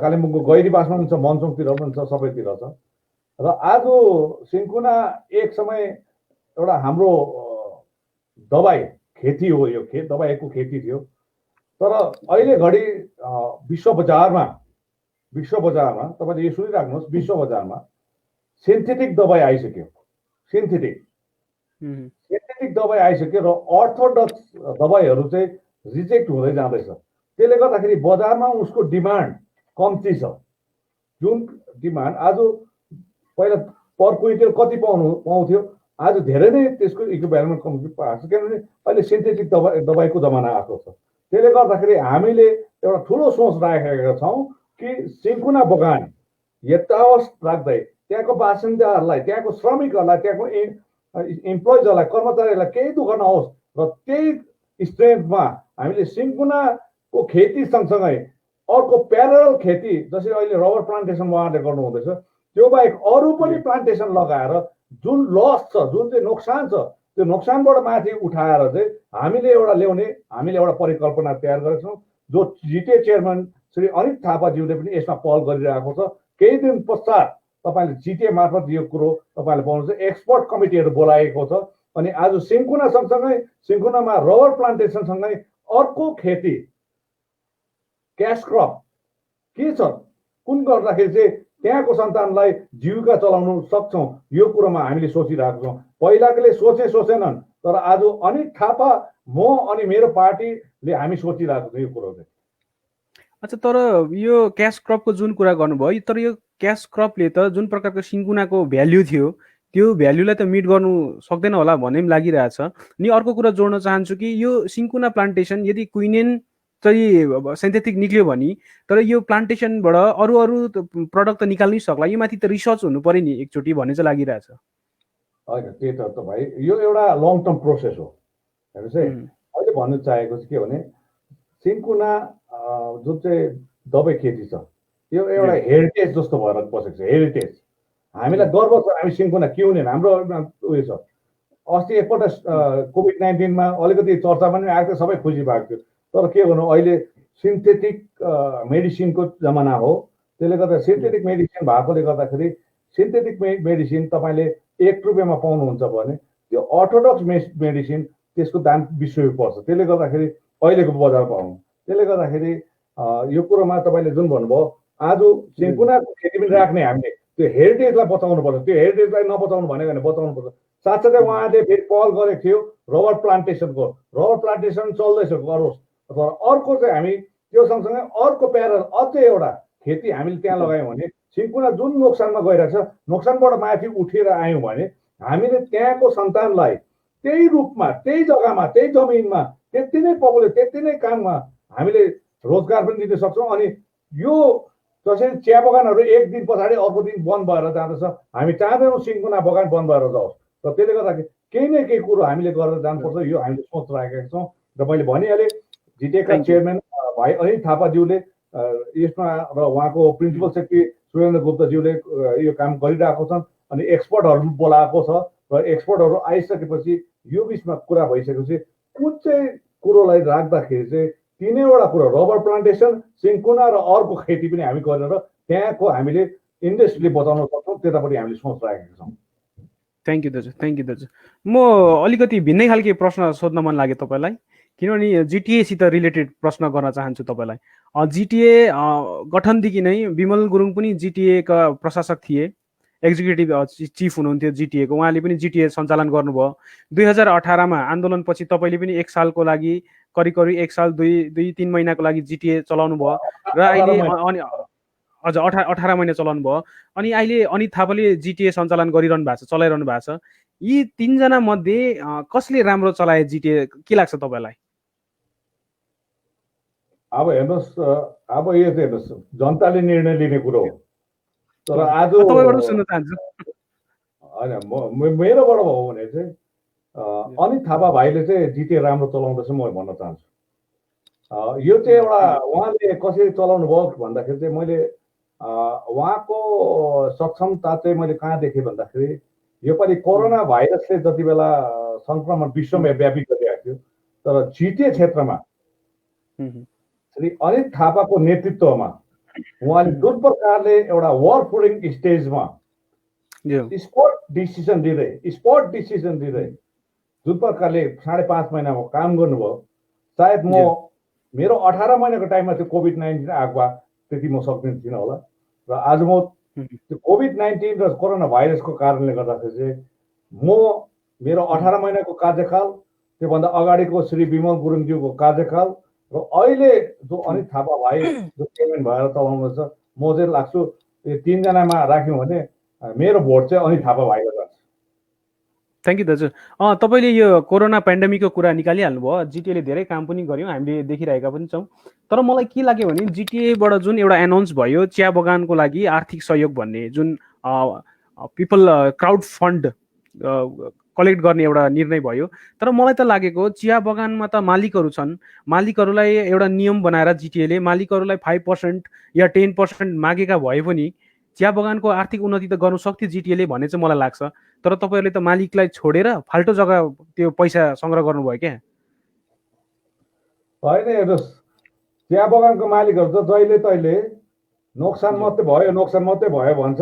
कालिम्पोङको गैरीबासमा पनि छ मनसोङतिर पनि छ सबैतिर छ र आज सिन्कुना एक समय एउटा हाम्रो दबाई खेती हो यो दबाईको खेती थियो तर अहिले घडी विश्व बजारमा तपाईँले यो सुनिराख्नुहोस् विश्व बजारमा सिन्थेटिक दबाई आइसक्यो सिन्थेटिक दबाई आइसक्यो र अर्थोडक्स दबाईहरू चाहिँ रिजेक्ट हुँदै जाँदैछ त्यसले गर्दाखेरि बजारमा उसको डिमान्ड कम्ती छ जुन डिमान्ड आज पहिला पर क्विन्टल कति पाउँथ्यो आज धेरै नै त्यसको इक्विभ्यालेन्ट कम्ती पाएको छ किनभने अहिले सिन्थेटिक दबाईको जमाना आएको छ त्यसले गर्दाखेरि हामीले एउटा ठुलो सोच राखेका छौँ कि सिन्कुना बगान यतावत राख्दै त्यहाँको बासिन्दाहरूलाई त्यहाँको श्रमिकहरूलाई त्यहाँको इम्प्लोइजहरूलाई कर्मचारीहरूलाई केही दुःख नहोस् र त्यही स्ट्रेन्थमा हामीले सिन्कुनाको खेती सँगसँगै अर्को प्यारल खेती जसरी अहिले रबर प्लान्टेसन उहाँहरूले गर्नुहुँदैछ त्यो बाहेक अरू पनि प्लान्टेसन लगाएर जुन लस छ जुन चाहिँ नोक्सान छ त्यो नोक्सानबाट माथि उठाएर चाहिँ हामीले एउटा ल्याउने हामीले एउटा परिकल्पना तयार गरेका छौँ जो जिटिए चेयरम्यान श्री अनित थापाज्यूले पनि यसमा पहल गरिरहेको छ केही दिन पश्चात तपाईँले जिटिए मार्फत यो कुरो तपाईँले पाउनुहुन्छ एक्सपर्ट कमिटीहरू बोलाएको छ अनि आज सिन्कुना सँगसँगै सिन्कुनामा रबर प्लान्टेसनसँगै अर्को खेती क्यास क्रप के छ, कुन गर्दाखेरि चाहिँ त्यहाँको सन्तानलाई जीविका चलाउन सक्छौँ, यो कुरोमा हामीले सोचिरहेको छौँ। पहिलाकोले सोचेनन्, तर आज अनित थापा, म अनि मेरो पार्टीले हामी सोचिरहेको छौँ यो कुरो चाहिँ। अच्छा, तर यो क्यास क्रपको जुन कुरा गर्नुभयो, तर यो क्यास क्रपले त जुन प्रकारको सिन्कुनाको भ्याल्यु थियो त्यो भ्याल्युलाई त मिट गर्नु सक्दैन होला भन्ने पनि लागिरहेछ। अनि अर्को कुरा जोड्न चाहन्छु कि यो सिन्कुना प्लान्टेसन यदि क्विनेन चाहिँ सिन्थेटिक निक्ल्यो भने, तर यो प्लान्टेसनबाट अरू अरू प्रडक्ट त निकाल्नै सक्ला, यो माथि त रिसर्च हुनु पर्यो नि एकचोटि भन्ने चाहिँ लागिरहेछ। होइन, त्यही त भाइ, यो एउटा लङ टर्म प्रोसेस हो। हेर्नुहोस् है, अहिले भन्नु चाहेको चाहिँ के भने सिन्कुना जुन चाहिँ दबाई खेती छ यो एउटा हेरिटेज जस्तो भएर बसेको छ। हेरिटेज, हामीलाई गर्व छ, हामी सिन्कुना के हुने हाम्रो उयो छ। अस्ति एकपल्ट कोभिड-19 अलिकति चर्चा पनि आएको थियो, सबै खुसी भएको थियो। तर के गर्नु, अहिले सिन्थेटिक मेडिसिनको जमाना हो। त्यसले गर्दा सिन्थेटिक मेडिसिन भएकोले गर्दाखेरि सिन्थेटिक मेडिसिन तपाईँले 1 रुपियाँमा पाउनुहुन्छ भने त्यो अर्थोडक्स मेडिसिन त्यसको दाम 20 रुपियाँ पर्छ। त्यसले गर्दाखेरि अहिलेको बजार पाउनु, त्यसले गर्दाखेरि यो कुरोमा तपाईँले जुन भन्नुभयो, आज सिन्कुनाको खेती पनि राख्ने हामीले त्यो हेरिटेजलाई बचाउनु पर्छ। त्यो हेरिटेजलाई नबचाउनु भनेको भने बचाउनु पर्छ। साथसाथै उहाँले फेरि पहल गरेको थियो रबर प्लान्टेसनको। रबर प्लान्टेसन चल्दैछ गरोस्, तर अर्को चाहिँ हामी त्यो सँगसँगै अर्को प्यारल अझै एउटा खेती हामीले त्यहाँ लगायौँ भने सिन्कुना जुन नोक्सानमा गइरहेछ, नोक्सानबाट माथि उठेर आयौँ भने हामीले त्यहाँको सन्तानलाई त्यही रूपमा, त्यही जग्गामा, त्यही जमिनमा, त्यति नै पपुलेसन, त्यति नै काममा हामीले रोजगार पनि दिन सक्छौँ। अनि यो जसरी चिया बगानहरू एक दिन पछाडि अर्को दिन बन्द भएर जाँदछ, हामी चाहँदैनौँ सिन्कुना बगान बन्द भएर जाओस्। र त्यसले गर्दाखेरि केही न केही कुरो हामीले गरेर जानुपर्छ, यो हामीले सोच राखेका छौँ। र मैले भनिहालेँ, जिटिएका चेयरम्यान भाइ अनित थापाज्यूले यसमा र उहाँको प्रिन्सिपल सेक्रेटरी सुरेन्द्र गुप्ताज्यूले यो काम गरिरहेको छन्। अनि एक्सपर्टहरू बोलाएको छ र एक्सपर्टहरू आइसकेपछि यो बिचमा कुरा भइसकेपछि कुन चाहिँ कुरोलाई राख्दाखेरि चाहिँ तीनैवटा कुरो, रबर प्लान्टेसन, सिन्कुना र अर्को खेती पनि हामी गरेर त्यहाँको हामीले इन्डस्ट्रीले बचाउन सक्छौँ, त्यतापट्टि हामीले सोच राखेका छौँ। थ्याङ्क यू दाजु, थ्याङ्क यू दाजु। म अलिकति भिन्नै खालके प्रश्न सोध्न मन लाग्यो तपाईँलाई, किनभने जिटिएसित रिलेटेड प्रश्न गर्न चाहन्छु तपाईँलाई। जिटिए गठनदेखि नै विमल गुरुङ पनि जिटिएका प्रशासक थिए, एक्जिक्युटिभ चिफ हुनुहुन्थ्यो जिटिएको। उहाँले पनि जिटिए सञ्चालन गर्नुभयो। 2018मा आन्दोलनपछि तपाईँले पनि 1 सालको लागि, करिब 1 साल 2-3 महिनाको लागि जिटिए चलाउनु भयो र अहिले अनि हजुर 18 महिना चलाउनु भयो। अनि अहिले अनित थापाले जिटिए सञ्चालन गरिरहनु भएको छ, चलाइरहनु भएको छ। यी 3 जना मध्ये कसले राम्रो चलाए जिटिए, के लाग्छ तपाईँलाई? अब हेर्नुहोस्, अब यो चाहिँ हेर्नुहोस्, जनताले निर्णय लिने कुरो हो। तर आज तपाईँबाट सुन्न चाहन्छु। होइन, मेरोबाट हो भने चाहिँ अनित थापा भाइले चाहिँ जिटिए राम्रो चलाउँदैछ म भन्न चाहन्छु। यो चाहिँ एउटा उहाँले कसरी चलाउनु भयो भन्दाखेरि चाहिँ मैले उहाँको सक्षमता चाहिँ मैले कहाँ देखेँ भन्दाखेरि योपालि कोरोना भाइरसले जति बेला सङ्क्रमण विश्वमा व्यापी गरिरहेको थियो, तर जिटिए क्षेत्रमा श्री अनित थापाको नेतृत्वमा उहाँले जुन प्रकारले एउटा वार प्रुफिङ स्टेजमा स्पट डिसिजन दिँदै जुन प्रकारले 5.5 महिनामा काम गर्नुभयो, सायद म मेरो 18 महिनाको टाइममा त्यो कोभिड-19 आएको भए त्यति म सक्दिनँ थिइनँ होला। र आज म त्यो कोभिड-19 र कोरोना भाइरसको कारणले गर्दाखेरि चाहिँ म मेरो 18 महिनाको कार्यकाल, त्योभन्दा अगाडिको श्री विमल गुरुङज्यूको कार्यकाल र अहिले जो अनित थापा भाइ जो चेयरम्यान भएर चलाउनुहुन्छ, म चाहिँ लाग्छु यो 3 जनामा राख्यौँ भने मेरो भोट चाहिँ अनित थापा भाइलाई जान्छ। थ्याङ्क यू दाजु। तपाईँले यो कोरोना पेन्डेमिकको कुरा निकालिहाल्नुभयो। जिटिएले धेरै काम पनि गर्यो, हामीले देखिरहेका पनि छौँ। तर मलाई के लाग्यो भने जिटिएबाट जुन एउटा एनाउन्स भयो चिया बगानको लागि आर्थिक सहयोग भन्ने, जुन पिपल क्राउड फन्ड कलेक्ट गर्ने एउटा निर्णय भयो, तर मलाई त लागेको चिया बगानमा त मालिकहरू छन्, मालिकहरूलाई एउटा नियम बनाएर जिटिएले मालिकहरूलाई 5% या 10% मागेका भए पनि चिया बगानको आर्थिक उन्नति त गर्नु सक्थ्यो जिटिएले भन्ने चाहिँ मलाई लाग्छ। तर तपाईँहरूले त मालिकलाई छोडेर फाल्टो जग्गा त्यो पैसा सङ्ग्रह गर्नुभयो क्या? होइन, हेर्नुहोस्, चिया बगानको मालिकहरू त जहिले तहिले नोक्सान मात्रै भयो भन्छ।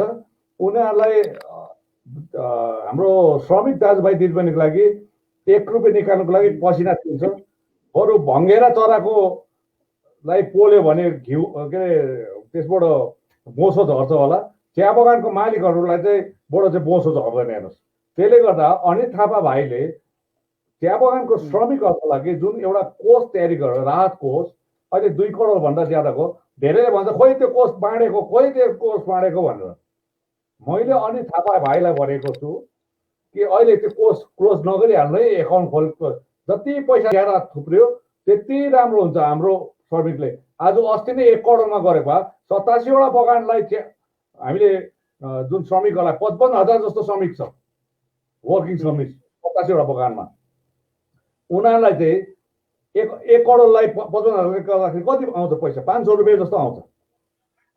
उनीहरूलाई हाम्रो श्रमिक दाजुभाइ दिदीबहिनीको लागि 1 रुपियाँ निकाल्नुको लागि पसिना थिन्छ। बरु भङ्गेरा चराको लाई पोल्यो भने घिउ के अरे त्यसबाट बोसो झर्छ होला, चिया बगानको मालिकहरूलाई चाहिँ बडो चाहिँ बोसो झर्दैन हेर्नुहोस्। त्यसले गर्दा अनित थापा भाइले चिया बगानको श्रमिकहरूको लागि जुन एउटा कोष तयारी गरेर राहत कोष अहिले 2 करोड भन्दा ज्यादाको, धेरैले भन्छ खोइ त्यो कोष बाँडेको भनेर। मैले अनित थापा भाइलाई भनेको छु कि अहिले त्यो कोष क्लोज नगरिहाल्नु है, एकाउन्ट खोल्नु, जति पैसा ज्यादा थुप्रियो त्यति राम्रो हुन्छ। हाम्रो श्रमिकले आज अस्ति नै 1 करोडमा गरेको 87 वटा बगानलाई हामीले जुन श्रमिकहरूलाई 55,000 जस्तो श्रमिक छ, वर्किङ श्रमिक 87 वटा बगानमा, उनीहरूलाई चाहिँ 1 करोडलाई 55,000 गर्दाखेरि कति आउँछ पैसा? 500 रुपियाँ जस्तो आउँछ।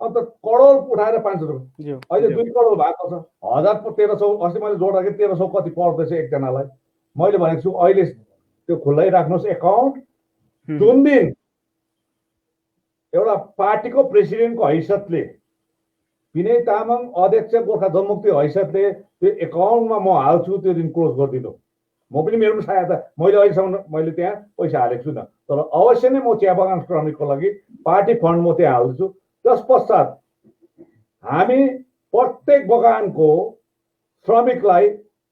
अन्त करोड उठाएर 500 रुपियाँ, अहिले 2 करोड भएको छ। 1300 अस्ति मैले जोड्दाखेरि 1300 कति पर्दैछ एकजनालाई। मैले भनेको छु अहिले त्यो खुल्लै राख्नुहोस् एकाउन्ट। जुन दिन एउटा पार्टीको प्रेसिडेन्टको हैसियतले, विनय तामाङ अध्यक्ष गोर्खा जनमुक्ति हैसियतले त्यो एकाउन्टमा म हाल्छु, त्यो दिन क्लोज गरिदिनु। म पनि मेरो पनि सहायता, मैले अहिलेसम्म मैले त्यहाँ पैसा हालेको छुइनँ, तर अवश्य नै म चिया बगान श्रमिकको लागि पार्टी फन्ड म त्यहाँ हाल्छु। त्यस पश्चात हामी प्रत्येक बगानको श्रमिकलाई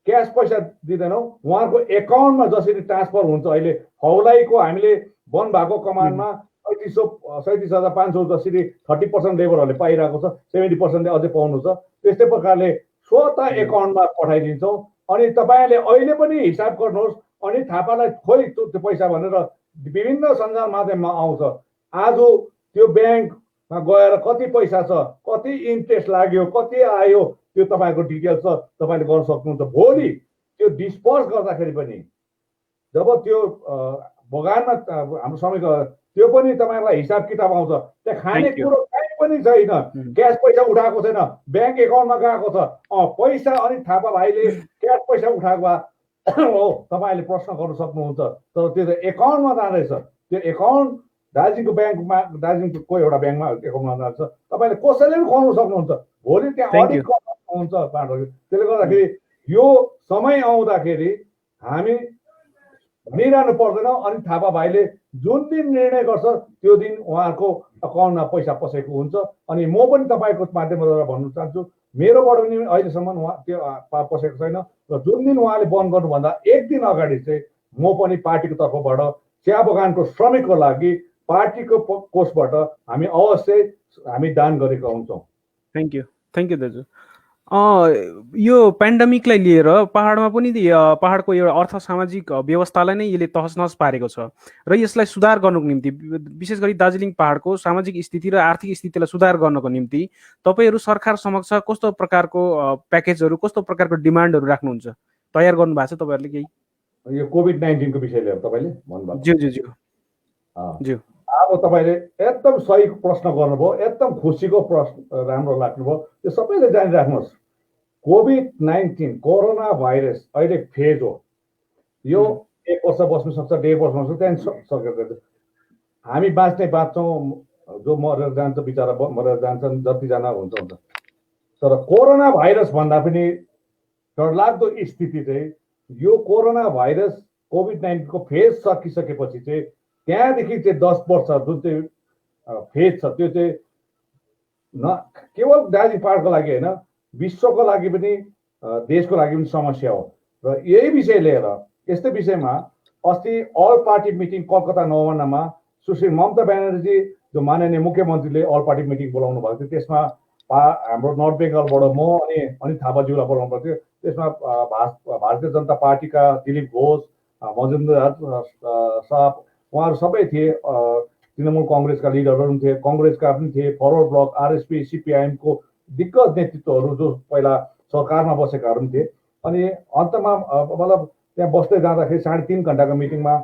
क्यास पैसा दिँदैनौँ, उहाँको एकाउन्टमा जसरी ट्रान्सफर हुन्छ। अहिले हौलाईको हामीले बन्द भएको कमानमा 37,500 जसरी 30% लेबरहरूले पाइरहेको छ, 70%ले अझै पाउनु छ। त्यस्तै प्रकारले स्वतः एकाउन्टमा पठाइदिन्छौँ। अनि तपाईँले अहिले पनि हिसाब गर्नुहोस्, अनि थापालाई खोइ त्यो पैसा भनेर विभिन्न सञ्जाल माध्यममा आउँछ। आज त्यो ब्याङ्कमा गएर कति पैसा छ, कति इन्ट्रेस्ट लाग्यो, कति आयो, त्यो तपाईँको डिटेल्स छ, तपाईँले गर्न सक्नुहुन्छ। भोलि त्यो डिस्पर्स गर्दाखेरि पनि जब त्यो बगानमा हाम्रो श्रमिक त्यो पनि तपाईँलाई हिसाब किताब आउँछ। त्यहाँ खाने कुरो काहीँ पनि छैन, क्यास पैसा उठाएको छैन, ब्याङ्क एकाउन्टमा गएको छ पैसा। अनि थापा भाइले क्यास पैसा उठाएको हो, तपाईँले प्रश्न गर्न सक्नुहुन्छ। तर त्यो त एकाउन्टमा जाँदैछ। त्यो एकाउन्ट दार्जिलिङको ब्याङ्कमा, दार्जिलिङको एउटा ब्याङ्कमा एकाउन्टमा जान्छ। तपाईँले कसैले पनि खुवाउनु सक्नुहुन्छ। भोलि त्यहाँ अडिट हुन्छ पार्टहरू। त्यसले गर्दाखेरि यो समय आउँदाखेरि हामी भनिरहनु पर्दैन। अनि थापा भाइले जुन दिन निर्णय गर्छ त्यो दिन उहाँहरूको अकाउन्टमा पैसा पसेको हुन्छ। अनि म पनि तपाईँको माध्यमबाट भन्न चाहन्छु, मेरोबाट पनि अहिलेसम्म उहाँ त्यो पसेको छैन। र जुन दिन उहाँले बन्द गर्नुभन्दा 1 दिन अगाडि चाहिँ म पनि पार्टीको तर्फबाट चिया बगानको श्रमिकको लागि पार्टीको कोषबाट हामी अवश्य हामी दान गरेका हुन्छौँ। थ्याङ्क यू दाजु। यो पेन्डेमिकलाई लिएर पहाडमा पनि पहाडको एउटा अर्थ सामाजिक व्यवस्थालाई नै यसले तहस नहस पारेको छ र यसलाई सुधार गर्नको निम्ति, विशेष गरी दार्जिलिङ पहाडको सामाजिक स्थिति र आर्थिक स्थितिलाई सुधार गर्नको निम्ति तपाईँहरू सरकार समक्ष कस्तो प्रकारको प्याकेजहरू, कस्तो प्रकारको डिमान्डहरू राख्नुहुन्छ, तयार गर्नु भएको छ तपाईँहरूले? केही यो कोभिड-19 को विषय लिएर तपाईँले भन्नुभयो। ज्यू अब तपाईँले एकदम सही प्रश्न गर्नुभयो, एकदम खुसीको प्रश्न, राम्रो लाग्नुभयो। त्यो सबैले जानिराख्नुहोस्, कोभिड-19 कोरोना भाइरस अहिले फेज हो। यो 1 वर्ष बस्नु सक्छ, 1.5 वर्ष बस्नु सक्छ, त्यहाँदेखि सकेको। हामी बाँच्छौँ, जो मरेर जान्छ बिचरा मरेर जान्छन्, जतिजना हुन्छ। तर कोरोना भाइरस भन्दा पनि डरलाग्दो स्थिति चाहिँ यो कोरोना भाइरस कोभिड-19 को फेज सकिसकेपछि चाहिँ त्यहाँदेखि चाहिँ 10 वर्ष जुन चाहिँ फेज छ त्यो चाहिँ न केवल दार्जिलिङ पहाडको लागि होइन, विश्वको लागि पनि, देशको लागि पनि समस्या हो। र यही विषय लिएर, यस्तै विषयमा अस्ति अल पार्टी मिटिङ कलकत्ता 59मा सुश्री ममता ब्यानर्जी जो माननीय मुख्यमन्त्रीले अल पार्टी मिटिङ बोलाउनु भएको थियो। त्यसमा हाम्रो नर्थ बेङ्गलबाट म अनि थापाज्यूलाई बोलाउनु भएको थियो। त्यसमा भारतीय जनता पार्टीका दिलीप घोष, मजुमदार साहब, उहाँहरू सबै थिए। तृणमूल काङ्ग्रेसका लिडरहरू पनि थिए, काङ्ग्रेसका पनि थिए, फरवर्ड ब्लक, आरएसपी, सिपिआइएमको दिग्गज नेतृत्वहरू जो पहिला सरकारमा बसेकाहरू पनि थिए। अनि अन्तमा मतलब त्यहाँ बस्दै जाँदाखेरि 3.5 घन्टाको मिटिङमा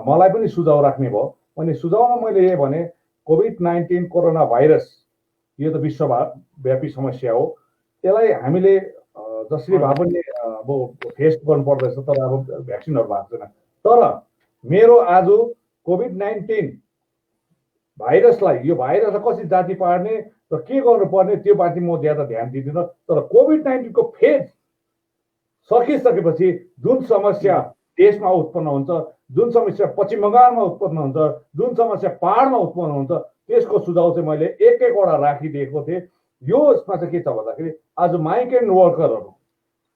मलाई पनि सुझाव राख्ने भयो। अनि सुझावमा मैले यही भने, कोभिड-19 कोरोना भाइरस यो त विश्वव्यापी समस्या हो। यसलाई हामीले जसरी भए पनि अब फेस गर्नुपर्दैछ, तर अब भ्याक्सिनहरू भएको छैन। तर मेरो आज कोभिड-19 भाइरसलाई, यो भाइरसलाई कसरी जाति पार्ने र के गर्नुपर्ने त्यो बाटी म ज्यादा ध्यान दिँदिनँ। तर कोभिड-19 को फेज सकिसकेपछि जुन समस्या देशमा उत्पन्न हुन्छ, जुन समस्या पश्चिम बङ्गालमा उत्पन्न हुन्छ, जुन समस्या पहाडमा उत्पन्न हुन्छ, त्यसको सुझाव चाहिँ मैले एक एकवटा राखिदिएको थिएँ। यसमा चाहिँ के छ भन्दाखेरि आज माइग्रेन्ट वर्करहरू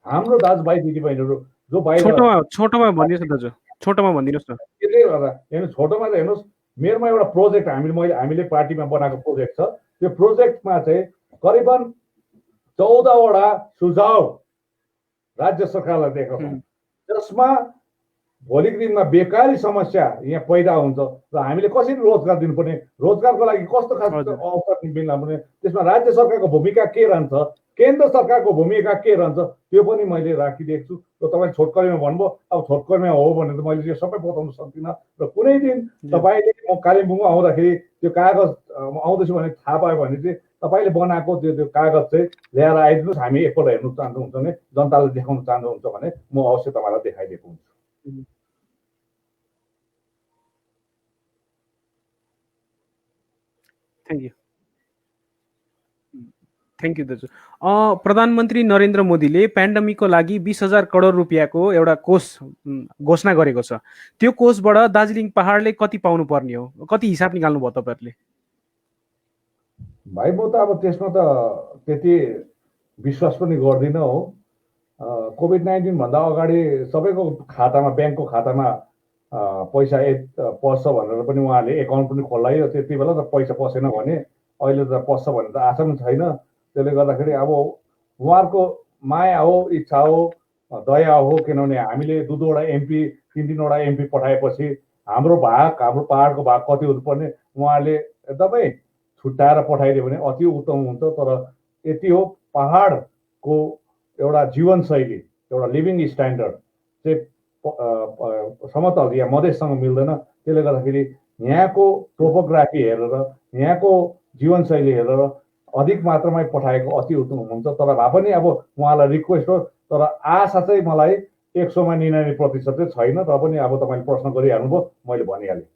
हाम्रो दाजुभाइ दिदीबहिनीहरू जो बाहिर छोटोमा भनिदिनुहोस् न दाजु, छोटोमा भनिदिनुहोस् न। त्यसले गर्दा हेर्नुहोस्, छोटोमा चाहिँ हेर्नुहोस्, मेरोमा एउटा प्रोजेक्ट हामीले पार्टीमा बनाएको प्रोजेक्ट छ। त्यो प्रोजेक्टमा चाहिँ करिबन 14वटा सुझाव राज्य सरकारलाई दिएको छ, जसमा भोलिको दिनमा बेकारी समस्या यहाँ पैदा हुन्छ र हामीले कसरी रोजगार दिनुपर्ने, रोजगारको लागि कस्तो खालको अवसर मिल्नुपर्ने, त्यसमा राज्य सरकारको भूमिका के रहन्छ, केन्द्र सरकारको भूमिका के रहन्छ, त्यो पनि मैले राखिदिएको छु। र तपाईँ छोटकरीमा भन्नुभयो, अब छोटकरीमा हो भने त मैले यो सबै बताउन सक्दिनँ। र कुनै दिन तपाईँले म कालिम्पोङमा आउँदाखेरि त्यो कागज आउँदैछु भने थाहा पायो भने चाहिँ तपाईँले बनाएको त्यो कागज चाहिँ ल्याएर आइदिनुहोस्, हामी एकपल्ट हेर्नु चाहनुहुन्छ भने, जनतालाई देखाउन चाहनुहुन्छ भने म अवश्य तपाईँलाई देखाइदिएको हुन्छु। थ्याङ्क यू दाजु। प्रधानमन्त्री नरेन्द्र मोदीले पेन्डेमिकको लागि 20,000 करोड रुपियाँको एउटा कोष घोषणा गरेको छ। त्यो कोषबाट दार्जिलिङ पहाडले कति पाउनु पर्ने हो, कति हिसाब निकाल्नु भयो तपाईँहरूले? भाइ म त अब त्यसमा त त्यति विश्वास पनि गर्दिनँ हो। कोभिड-19 भन्दा अगाडि सबैको खातामा, ब्याङ्कको खातामा पैसा पस्छ भनेर पनि उहाँले एकाउन्ट पनि खोलायो। त्यति बेला त पैसा पसेन भने अहिले त पस्छ भन्ने त आशा पनि छैन। त्यसले गर्दाखेरि अब उहाँहरूको माया हो, इच्छा हो, दया हो। किनभने हामीले 2-2वटा एमपी, 3-3वटा एमपी पठाएपछि हाम्रो पहाडको भाग कति हुनुपर्ने उहाँहरूले एकदमै छुट्याएर पठाइदियो भने अति उत्तम हुन्छ। तर यति हो, पहाडको एउटा जीवनशैली, एउटा लिभिङ स्ट्यान्डर्ड चाहिँ समतल या मधेससँग मिल्दैन। त्यसले गर्दाखेरि यहाँको टोपोग्राफी हेरेर, यहाँको जीवनशैली हेरेर अधिक मात्रामै पठाएको अति उत्तम हुन्छ। तर भए पनि अब उहाँलाई रिक्वेस्ट हो, तर आशा चाहिँ मलाई 100मा 99% चाहिँ छैन। र पनि अब तपाईँले प्रश्न गरिहाल्नुभयो, मैले भनिहालेँ।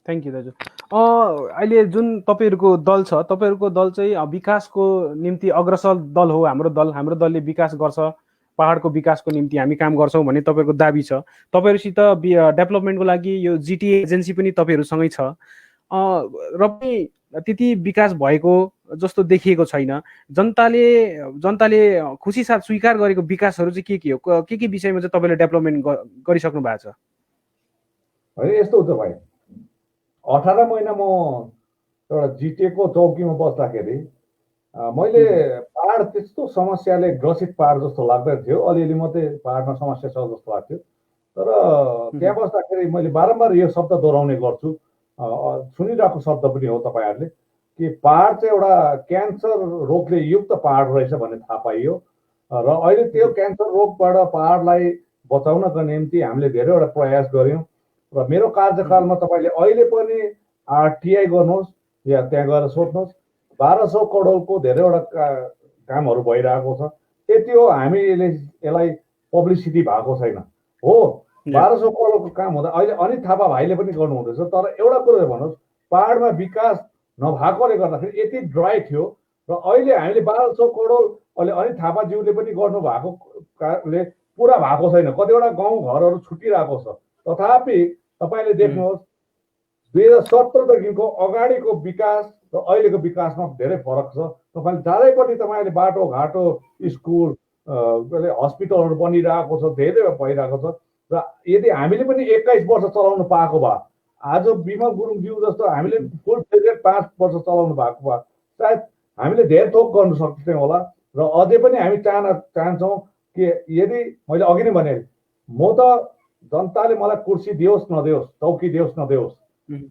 थ्याङ्क यू दाजु। अहिले जुन तपाईँहरूको दल छ, तपाईँहरूको दल चाहिँ विकासको निम्ति अग्रसर दल हो। हाम्रो दलले विकास गर्छ, पहाडको विकासको निम्ति हामी काम गर्छौँ भन्ने तपाईँहरूको दाबी छ। तपाईँहरूसित डेभलपमेन्टको लागि यो जिटिए एजेन्सी पनि तपाईँहरूसँगै छ, र पनि त्यति विकास भएको जस्तो देखिएको छैन। जनताले खुसी साथ स्वीकार गरेको विकासहरू चाहिँ के हो, के विषयमा चाहिँ तपाईँले डेभलपमेन्ट गरिसक्नु भएको छ? होइन, यस्तो हुन्छ भाइ, 18 महिना म एउटा जिटिएको चौकीमा बस्दाखेरि मैले पहाड त्यस्तो समस्याले ग्रसित पहाड जस्तो लाग्दैन थियो। अलिअलि मात्रै पहाडमा समस्या छ जस्तो लाग्थ्यो। तर त्यहाँ बस्दाखेरि मैले बारम्बार यो शब्द दोहोऱ्याउने गर्छु, सुनिरहेको शब्द पनि हो तपाईँहरूले, कि पहाड चाहिँ एउटा क्यान्सर रोगले युक्त पहाड रहेछ भन्ने थाहा पाइयो। र अहिले त्यो क्यान्सर रोगबाट पहाडलाई बचाउनको निम्ति हामीले धेरैवटा प्रयास गऱ्यौँ। र मेरो कार्यकालमा तपाईँले अहिले पनि आरटिआई गर्नुहोस् या त्यहाँ गएर सोध्नुहोस्, 1200 करोडको धेरैवटा कामहरू भइरहेको छ। यति हो, हामीले यसलाई पब्लिसिटी भएको छैन हो। 1200 करोडको काम हुँदा अहिले अनित थापा भाइले पनि गर्नुहुँदैछ। तर एउटा कुरो भन्नुहोस्, पहाडमा विकास नभएकोले गर्दाखेरि यति ड्राई थियो। र अहिले हामीले 1200 करोड अहिले अनित थापाज्यूले पनि गर्नुभएको कारणले पुरा भएको छैन। कतिवटा गाउँ घरहरू छुटिरहेको छ। तथापि तपाईँले देख्नुहोस्, 2017देखिको अगाडिको विकास र अहिलेको विकासमा धेरै फरक छ। तपाईँले चारैपट्टि तपाईँले बाटोघाटो, स्कुल, हस्पिटलहरू बनिरहेको छ, धेरै भइरहेको छ। र यदि हामीले पनि 21 वर्ष चलाउनु पाएको भए, आज विमल गुरुङज्यू जस्तो हामीले फुल फ्लेजेड 5 वर्ष चलाउनु भएको भए सायद हामीले धेरै थोक गर्न सक्थ्यौँ होला। र अझै पनि हामी चाहन्छौँ कि यदि मैले अघि नै भने, म त जनताले मलाई कुर्सी दियोस् नदियोस्, चौकी दियोस् नदियोस्,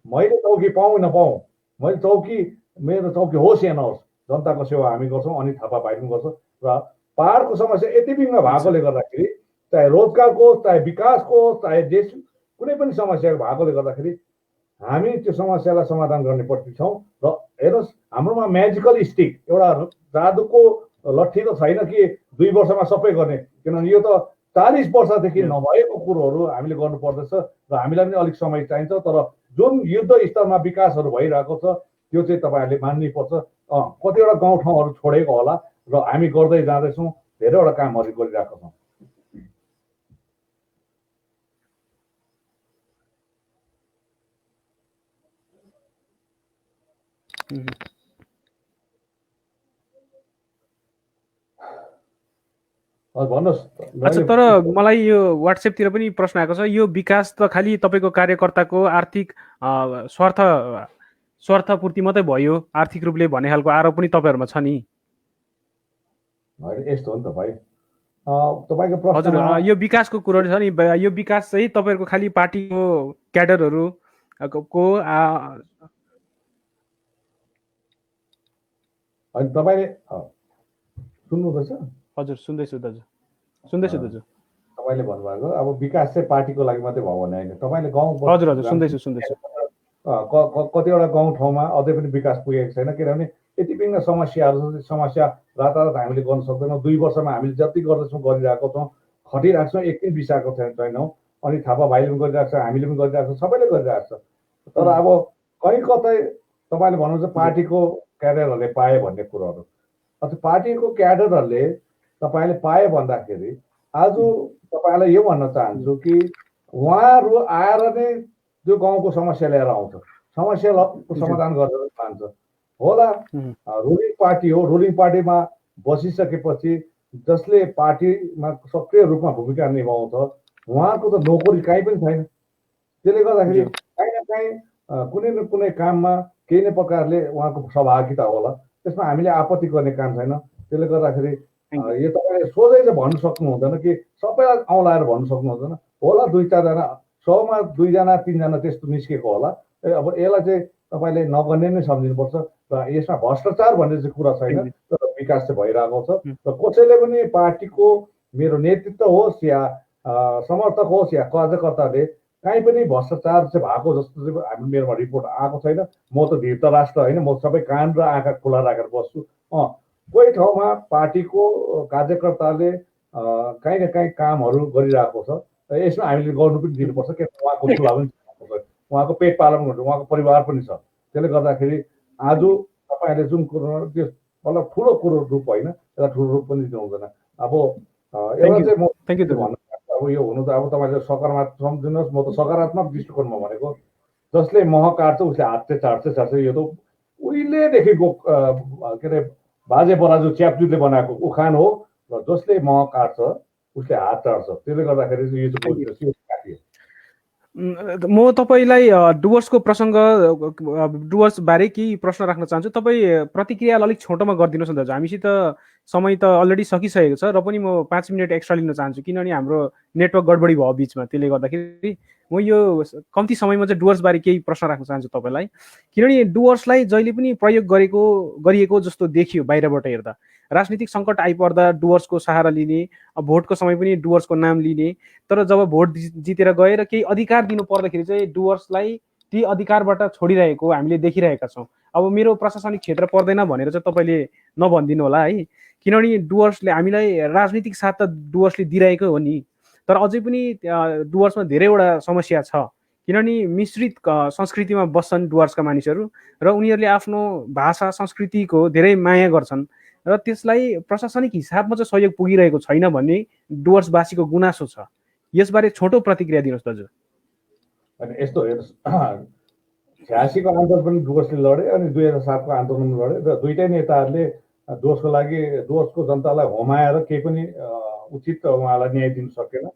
मैले चौकी पाऊँ नपाऊँ, मैले चौकी, मेरो चौकी होस् या नहोस्, जनताको सेवा हामी गर्छौँ। अनि थापा भाइ पनि गर्छ। र पहाडको समस्या यति बिघ्न भएकोले गर्दाखेरि, चाहे रोजगारको होस्, चाहे विकासको होस्, चाहे देश कुनै पनि समस्या भएकोले गर्दाखेरि हामी त्यो समस्यालाई समाधान गर्नेपट्टि छौँ। र हेर्नुहोस्, हाम्रोमा म्याजिकल स्टिक, एउटा जादुको लट्ठी त छैन कि 2 वर्षमा सबै गर्ने। किनभने यो त 40 वर्षदेखि नभएको कुरोहरू हामीले गर्नु पर्दछ र हामीलाई पनि अलिक समय चाहिन्छ। तर जुन युद्ध स्तरमा विकासहरू भइरहेको छ त्यो चाहिँ तपाईँहरूले मान्नै पर्छ। कतिवटा गाउँठाउँहरू छोडेको होला र हामी गर्दै जाँदैछौँ, धेरैवटा कामहरू गरिरहेको छौँ। भन्नुहोस्। अच्छा, तर मलाई यो व्हाट्सएपतिर पनि प्रश्न आएको छ, यो विकास त खालि तपाईँको कार्यकर्ताको आर्थिक स्वार्थपूर्ति मात्रै भयो, आर्थिक रूपले भन्ने खालको आरोप पनि तपाईँहरूमा छ नि? यस्तो हो नि त भाइ, तपाईँको प्रश्न। हजुर, यो विकासको कुरो छ नि, यो विकास चाहिँ तपाईँहरूको खालि पार्टीको क्याडरहरू को अनि तपाईँले सुन्नुहुँदैछ? हजुर, सुन्दैछु दाजु, सुन्दैछु दाजु। तपाईँले भन्नुभएको अब विकास चाहिँ पार्टीको लागि मात्रै भयो भने होइन, तपाईँले गाउँ हजुर हजुर सुन्दैछु सुन्दैछु कतिवटा गाउँ ठाउँमा अझै पनि विकास पुगेको छैन, किनभने यति विभिन्न समस्याहरू छ। समस्या रातारात हामीले गर्न सक्दैनौँ। 2 वर्षमा हामीले जति गर्दैछौँ गरिरहेको छौँ, खटिरहेको छौँ, एक दिन बिसाएको छैनौँ। अनि थापा भाइले पनि गरिरहेको छ, हामीले पनि गरिरहेको छौँ, सबैले गरिरहेको छ। तर अब कहीँ कतै तपाईँले भन्नुहुन्छ पार्टीको क्याडरहरूले पाए भन्ने कुरोहरू, पार्टीको क्याडरहरूले तपाईँले पाए भन्दाखेरि आज तपाईँलाई यो भन्न चाहन्छु कि उहाँहरू आएर नै त्यो गाउँको समस्या लिएर आउँछ, समस्याको समाधान गरेर चाहन्छ होला। रुलिङ पार्टी हो, रुलिङ पार्टीमा बसिसकेपछि जसले पार्टीमा सक्रिय रूपमा भूमिका निभाउँछ उहाँको त नोकरी कहीँ पनि छैन। त्यसले गर्दाखेरि काहीँ न काहीँ कुनै न कुनै काममा केही न प्रकारले उहाँको सहभागिता होला, त्यसमा हामीले आपत्ति गर्ने काम छैन। त्यसले गर्दाखेरि यो तपाईँले सोझै चाहिँ भन्नु सक्नु हुँदैन कि सबैलाई औँलाएर भन्नु सक्नु हुँदैन। होला 2-4 जना, 100 मा 2 जना 3 जना त्यस्तो निस्केको होला। अब यसलाई चाहिँ तपाईँले नगर्ने नै सम्झिनुपर्छ र यसमा भ्रष्टाचार भन्ने चाहिँ कुरा छैन, तर विकास चाहिँ भइरहेको छ। र कसैले पनि पार्टीको मेरो नेतृत्व होस् या समर्थक होस् या कार्यकर्ताले कहीँ पनि भ्रष्टाचार चाहिँ भएको जस्तो चाहिँ हामी मेरोमा रिपोर्ट आएको छैन। म त धृतराष्ट्र होइन, म सबै कान र आँखा खुला राखेर बस्छु। कोही ठाउँमा पार्टीको कार्यकर्ताले काहीँ न काहीँ कामहरू गरिरहेको छ, यसमा हामीले गर्नु पनि दिनुपर्छ। किनभने उहाँको चुला पनि छ, उहाँको पेट पालन गर्नु, उहाँको परिवार पनि छ। त्यसले गर्दाखेरि आज तपाईँहरूले जुन कुरो त्यो मतलब ठुलो कुरो रूप होइन, यसलाई ठुलो रूप पनि दिनु हुँदैन। अब एउटा चाहिँ म भन्नु अब यो हुनु त अब तपाईँले सकारात्मक सम्झिनुहोस्, म त सकारात्मक दृष्टिकोणमा भनेको जसले मह काट्छ उसले हात चाहिँ चाट्छ। यो त उहिलेदेखिको के अरे बाजे बराजु च्याप्चुले बनाएको उखान हो र जसले मह काट्छ उसले हात चाट्छ। त्यसले गर्दाखेरि यो चाहिँ म तपाईँलाई डुवर्सको प्रसङ्ग, डुवर्स बारे केही प्रश्न राख्न चाहन्छु। तपाईँ प्रतिक्रिया अलिक छोटोमा गरिदिनुहोस् न दाजु, हामीसित समय त अलरेडी सकिसकेको छ र पनि म 5 मिनट एक्स्ट्रा लिन चाहन्छु, किनभने हाम्रो नेटवर्क गडबडी भयो बिचमा। त्यसले गर्दाखेरि म यो कम्ती समयमा चाहिँ डुवर्सबारे केही प्रश्न राख्न चाहन्छु तपाईँलाई, किनभने डुवर्सलाई जहिले पनि प्रयोग गरिएको जस्तो देखियो बाहिरबाट हेर्दा। राजनीतिक सङ्कट आइपर्दा डुवर्सको सहारा लिने, भोटको समय पनि डुवर्सको नाम लिने, तर जब भोट जितेर गएर केही अधिकार दिनु पर्दाखेरि चाहिँ डुवर्सलाई ती अधिकारबाट छोडिरहेको हामीले देखिरहेका छौँ। अब मेरो प्रशासनिक क्षेत्र पर्दैन भनेर चाहिँ तपाईँले नभनिदिनु होला है, किनभने डुवर्सले हामीलाई राजनीतिक साथ त डुवर्सले दिइरहेकै हो नि, तर अझै पनि डुवर्समा धेरैवटा समस्या छ। किनभने मिश्रित संस्कृतिमा बस्छन् डुवर्सका मानिसहरू र उनीहरूले आफ्नो भाषा संस्कृतिको धेरै माया गर्छन् र त्यसलाई प्रशासनिक हिसाबमा चाहिँ सहयोग पुगिरहेको छैन भन्ने डुवर्सवासीको गुनासो छ। यसबारे छोटो प्रतिक्रिया दिनुहोस् दाजु। अनि यस्तो हेर्नुहोस्, 86 को आन्दोलन पनि डुवर्सले लडे अनि 2007 को आन्दोलन लडे र दुईटै नेताहरूले डुवर्सको लागि डुवर्सको जनतालाई होमाएर केही पनि उचित उहाँलाई न्याय दिन सकेन।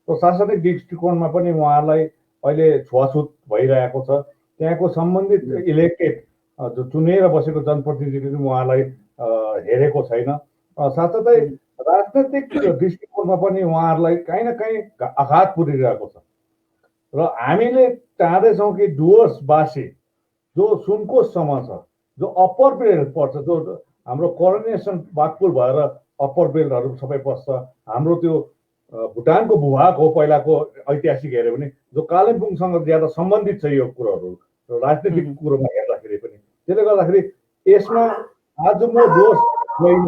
र शासनिक दृष्टिकोणमा पनि उहाँलाई अहिले छुवाछुत भइरहेको छ। त्यहाँको सम्बन्धित इलेक्टेड जो चुनेर बसेको जनप्रतिनिधिले उहाँलाई हेरेको छैन। साथसाथै राजनैतिक दृष्टिकोणमा पनि उहाँहरूलाई कहीँ न कहीँ आघात पुगिरहेको छ र हामीले चाहँदैछौँ कि डुवर्सवासी जो सुनकोशसम्म छ, जो अप्पर बेल्ट पर्छ, जो हाम्रो कोरोनेसन बागपुल भएर अप्पर बेल्टहरू सबै पस्छ, हाम्रो त्यो भुटानको भूभाग हो पहिलाको ऐतिहासिक हेऱ्यो भने, जो कालिम्पोङसँग ज्यादा सम्बन्धित छ यो कुरोहरू राजनीतिक कुरोमा हेर्दाखेरि पनि। त्यसले गर्दाखेरि यसमा आज म डुवर्स होइन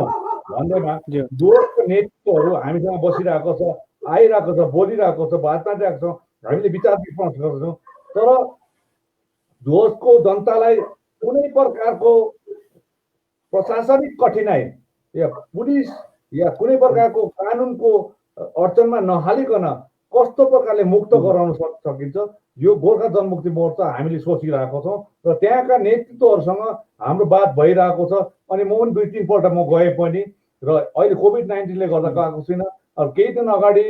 भन्दैमा डुवर्सको नेतृत्वहरू हामीसँग बसिरहेको छ, आइरहेको छ, बोलिरहेको छ, बात मारिरहेको छौँ, हामीले विचार विमर्श गर्छौँ। तर डुवर्सको जनतालाई कुनै प्रकारको प्रशासनिक कठिनाइ या पुलिस या कुनै प्रकारको कानुनको अडचनमा नहालिकन कस्तो प्रकारले मुक्त गराउन सकिन्छ यो गोर्खा जनमुक्ति मोर्चा हामीले सोचिरहेको छौँ र त्यहाँका नेतृत्वहरूसँग हाम्रो बात भइरहेको छ। अनि म पनि 2-3 पल्ट म गए पनि र अहिले कोभिड-19ले गर्दा गएको छुइनँ। अब केही दिन अगाडि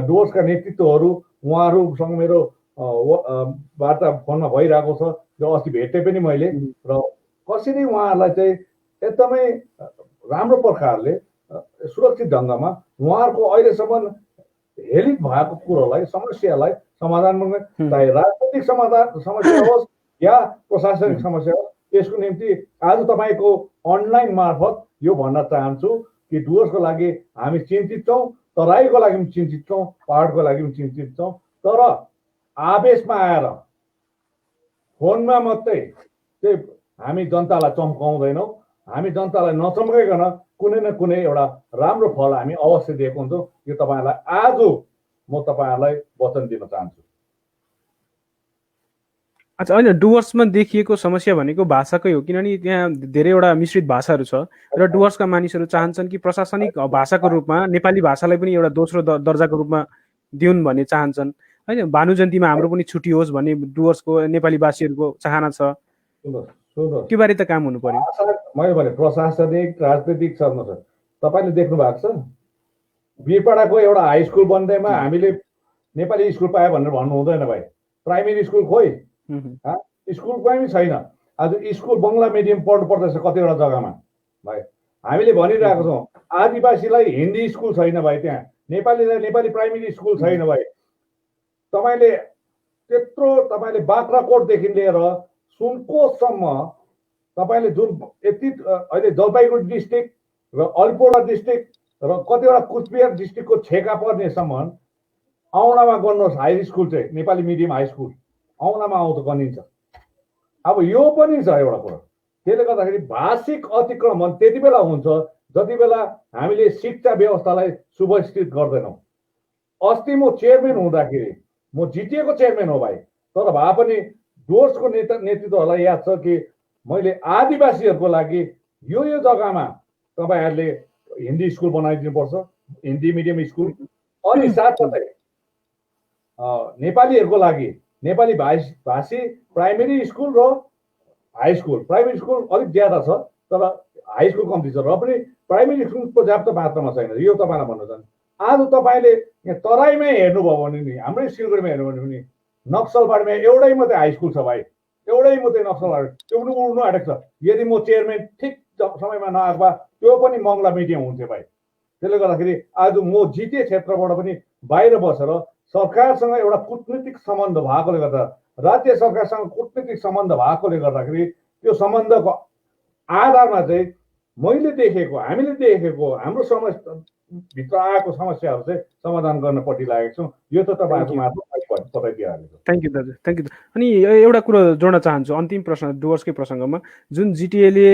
डुवर्सका नेतृत्वहरू उहाँहरूसँग मेरो वार्ता फोनमा भइरहेको छ र अस्ति भेटेँ पनि मैले र कसरी उहाँहरूलाई चाहिँ एकदमै राम्रो प्रकारले सुरक्षित ढङ्गमा उहाँहरूको अहिलेसम्म हेलित भएको कुरोलाई समस्यालाई समाधान गर्न, चाहे राजनैतिक समस्या होस् या प्रशासनिक समस्या होस्, यसको निम्ति आज तपाईँको अनलाइन मार्फत यो भन्न चाहन्छु कि डुवर्सको लागि हामी चिन्तित छौँ, तराईको लागि पनि चिन्तित छौँ, पहाडको लागि पनि चिन्तित छौँ। तर आवेशमा आएर फोनमा मात्रै चाहिँ हामी जनतालाई चम्काउँदैनौँ। हामी जनतालाई नचम्काइकन कुनै न कुनै एउटा राम्रो फल हामी अवश्य दिएको हुन्छौँ। यो तपाईँहरूलाई आज म तपाईँहरूलाई वचन दिन चाहन्छु। अच्छा, होइन, डुवर्समा देखिएको समस्या भनेको भाषाकै हो, किनभने त्यहाँ धेरैवटा मिश्रित भाषाहरू छ र डुवर्सका मानिसहरू चाहन्छन् कि प्रशासनिक भाषाको रूपमा नेपाली भाषालाई पनि एउटा दोस्रो दर्जाको रूपमा दिउन् भन्ने चाहन्छन्, होइन? भानु जयन्तीमा हाम्रो पनि छुट्टी होस् भन्ने डुवर्सको नेपालीवासीहरूको चाहना छ। त्यो बारे त काम हुनु पर्यो। मैले भने प्रशासनिक राजनीतिक सर्न छ। तपाईँले देख्नु भएको छ वीरपाडाको एउटा हाई स्कुल बन्दैमा हामीले नेपाली स्कुल पायो भनेर भन्नु हुँदैन भाइ। प्राइमेरी स्कुल खोइ, स्कुल पनि छैन। आज स्कुल बङ्गला मिडियम पढ्नु पर्दैछ कतिवटा जग्गामा भाइ। हामीले भनिरहेको छौँ आदिवासीलाई हिन्दी स्कुल छैन भाइ, त्यहाँ नेपालीलाई नेपाली प्राइमेरी स्कुल छैन भाइ। तपाईँले त्यत्रो तपाईँले बाख्राकोटदेखि लिएर सुनकोटसम्म तपाईँले जुन यति अहिले जलपाइगुडी डिस्ट्रिक्ट र अलिपुरद्वार डिस्ट्रिक्ट र कतिवटा कुचबिहार डिस्ट्रिक्टको छेका पर्नेसम्म औँलामा गर्नुहोस् हाई स्कुल चाहिँ नेपाली मिडियम हाई स्कुल औँलामा आउँछ गनिन्छ। अब यो पनि छ एउटा कुरा। त्यसले गर्दाखेरि भाषिक अतिक्रमण त्यति बेला हुन्छ जति बेला हामीले शिक्षा व्यवस्थालाई सुव्यवस्थित गर्दैनौँ। अस्ति म चेयरम्यान हुँदाखेरि म जिटिएको चेयरम्यान हो भाइ, तर भए पनि डुवर्सको नेतृत्वहरूलाई याद छ कि मैले आदिवासीहरूको लागि यो जग्गामा तपाईँहरूले हिन्दी स्कुल बनाइदिनुपर्छ, हिन्दी मिडियम स्कुल। अनि साथसाथै नेपालीहरूको लागि नेपाली भाषी प्राइमेरी स्कुल र हाई स्कुल। प्राइमेरी स्कुल अलिक ज्यादा छ तर हाई स्कुल कम्ती छ, र पनि प्राइमेरी स्कुल पर्याप्त मात्रामा छैन। यो तपाईँलाई भन्नु चाहन्छु। आज तपाईँले तराईमै हेर्नुभयो भने नि, हाम्रै सिलगढीमा हेर्नुभयो भने नक्सलबाडमा एउटै मात्रै हाई स्कुल छ भाइ, एउटै मात्रै नक्सलबाड, त्यो पनि उड्नु आँटेको छ। यदि म चेयरम्यान ठिक समयमा नआएको भए त्यो पनि बङ्गला मिडियम हुन्थ्यो भाइ। त्यसले गर्दाखेरि आज म जिटिए क्षेत्रबाट पनि बाहिर बसेर सरकारसँग एउटा कूटनीतिक सम्बन्ध भएकोले गर्दा, राज्य सरकारसँग कूटनीतिक सम्बन्ध भएकोले गर्दाखेरि त्यो सम्बन्धको आधारमा चाहिँ मैले देखेको, हामीले देखेको हाम्रो भित्र आएको समस्याहरू चाहिँ समाधान गर्नपट्टि लागेको छौँ। यो त तपाईँहरूको मात्र बताइदिइहालेको। थ्याङ्क यू दाजु, थ्याङ्क यू। अनि एउटा कुरो जोड्न चाहन्छु अन्तिम प्रश्न डुवर्सकै प्रसङ्गमा। जुन जिटिएले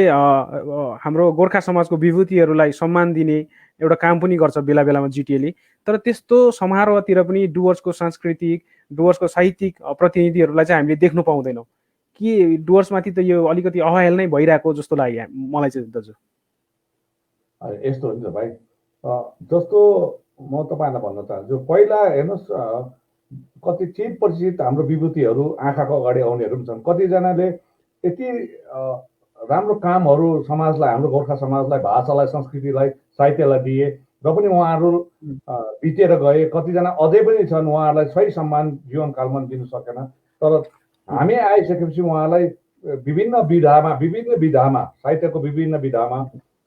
हाम्रो गोर्खा समाजको विभूतिहरूलाई सम्मान दिने एउटा काम पनि गर्छ बेला बेलामा जिटिएले, तर त्यस्तो समारोहतिर पनि डुवर्सको सांस्कृतिक, डुवर्सको साहित्यिक प्रतिनिधिहरूलाई चाहिँ हामीले देख्नु पाउँदैनौँ। के डुवर्समाथि त यो अलिकति अवहेलना नै भइरहेको जस्तो लाग्यो मलाई चाहिँ दाजु। यस्तो हुन्छ भाइ, जस्तो म तपाईँलाई भन्न चाहन्छु, पहिला हेर्नुहोस् कति चिर परिचित हाम्रो विभूतिहरू आँखाको अगाडि आउनेहरू पनि छन्। कतिजनाले यति राम्रो कामहरू समाजलाई, हाम्रो गोर्खा समाजलाई, भाषालाई, संस्कृतिलाई, साहित्यलाई दिए र पनि उहाँहरू बितेर गए। कतिजना अझै पनि छन्, उहाँहरूलाई सही सम्मान जीवनकालमा दिनु सकेन। तर हामी आइसकेपछि उहाँलाई विभिन्न विधामा साहित्यको विभिन्न विधामा,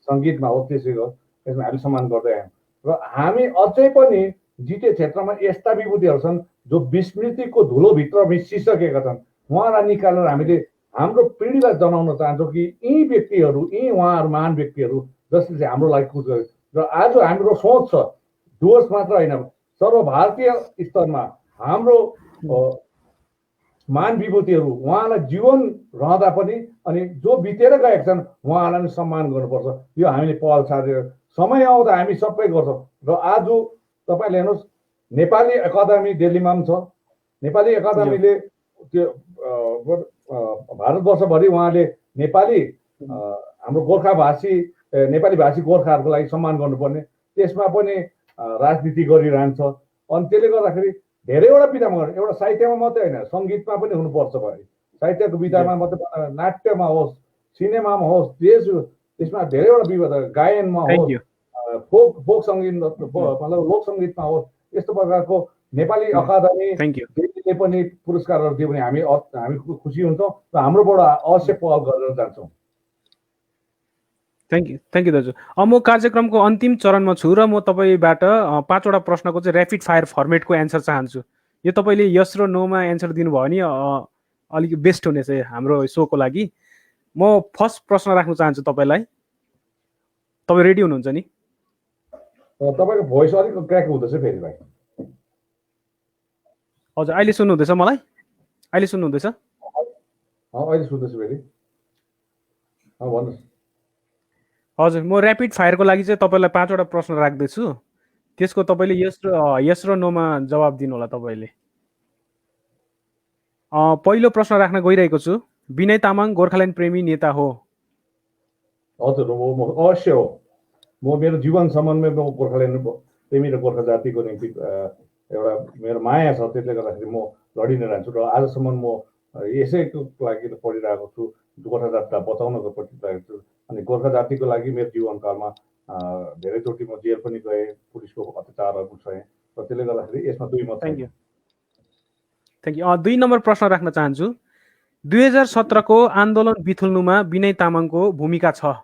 सङ्गीतमा होस्, त्यसैको यसमा हामी सम्मान गर्दै आयौँ। र हामी अझै पनि जिटिए क्षेत्रमा यस्ता विभूतिहरू छन् जो विस्मृतिको धुलोभित्र मिसिसकेका छन्। उहाँलाई निकालेर हामीले हाम्रो पिँढीलाई जनाउन चाहन्छौँ कि यी व्यक्तिहरू, यी उहाँहरू महान व्यक्तिहरू जसले चाहिँ हाम्रो लागि कुछ गर्यो। र आज हाम्रो सोच छ, डुवर्स मात्र होइन सर्वभारतीय स्तरमा हाम्रो महान विभूतिहरू, उहाँलाई जीवन रहँदा पनि अनि जो बितेर गएका छन् उहाँलाई पनि सम्मान गर्नुपर्छ। यो हामीले पहल साधेर समय आउँदा हामी सबै गर्छौँ। र आज तपाईँले हेर्नुहोस् नेपाली अकादमी दिल्लीमा पनि छ। नेपाली अकादमीले त्यो भारतवर्षभरि उहाँले नेपाली हाम्रो गोर्खा भाषी, नेपाली भाषी गोर्खाहरूको लागि सम्मान गर्नुपर्ने, त्यसमा पनि राजनीति गरिरहन्छ। अनि त्यसले गर्दाखेरि धेरैवटा विधामा गर्नु, एउटा साहित्यमा मात्रै होइन सङ्गीतमा पनि हुनुपर्छ भयो, साहित्यको विधामा मात्रै, नाट्यमा होस्, सिनेमामा होस्, त्यसमा धेरैवटा विधा, गायनमा थ्याङ्क होस्, यू फोक सङ्गीत मतलब लोक सङ्गीतमा होस्, यस्तो प्रकारको नेपाली अकादमी थ्याङ्क यू ले पनि पुरस्कारहरू दियो भने हामी खुसी हुन्छौँ र हाम्रोबाट अवश्य पहल गरेर जान्छौँ। थ्याङ्क यू दाजु। म कार्यक्रमको अन्तिम चरणमा छु र म तपाईँबाट 5वटा प्रश्नको चाहिँ ऱ्यापिड फायर फर्मेटको एन्सर चाहन्छु। यो तपाईँले यस र नोमा एन्सर दिनुभयो भने अलिक बेस्ट हुनेछ हाम्रो सोको लागि। म फर्स्ट प्रश्न राख्न चाहन्छु तपाईँलाई, तपाईँ रेडी हुनुहुन्छ नि? तपाईँको भोइस अलिक क्र्याक हुँदैछ फेरि भाइ। हजुर अहिले सुन्नुहुँदैछ मलाई? अहिले सुन्नुहुँदैछ? अहिले सुन्दैछु फेरि, भन्नुहोस्। हजुर म ऱ्यापिड फायरको लागि चाहिँ तपाईँलाई 5वटा प्रश्न राख्दैछु, त्यसको तपाईँले यस र नोमा जवाब दिनु होला तपाईँले। पहिलो प्रश्न राख्न गइरहेको छु, विनय तामाङ गोर्खाल्यान्ड प्रेमी नेता हो? हजुर म अवश्य हो। म मेरो जीवनसम्ममै म गोर्खाल्यान्ड प्रेमी र गोर्खा जातिको निम्ति एउटा मेरो माया छ, त्यसले गर्दाखेरि म लडी नै रहन्छु र आजसम्म म यसैको लागि पढिरहेको छु, गोर्खा जातिलाई बचाउनको पढिरहेको छु। अनि गोर्खा जातिको लागि मेरो जीवनकालमा धेरैचोटि म जेल पनि गएँ, पुलिसको अत्याचारहरू सहेँ र त्यसले गर्दाखेरि यसमा दुई मत थ्याङ्क यू। 2 नम्बर प्रश्न राख्न चाहन्छु, 2017 को आन्दोलन बिथुल्नुमा विनय तामाङको भूमिका छ?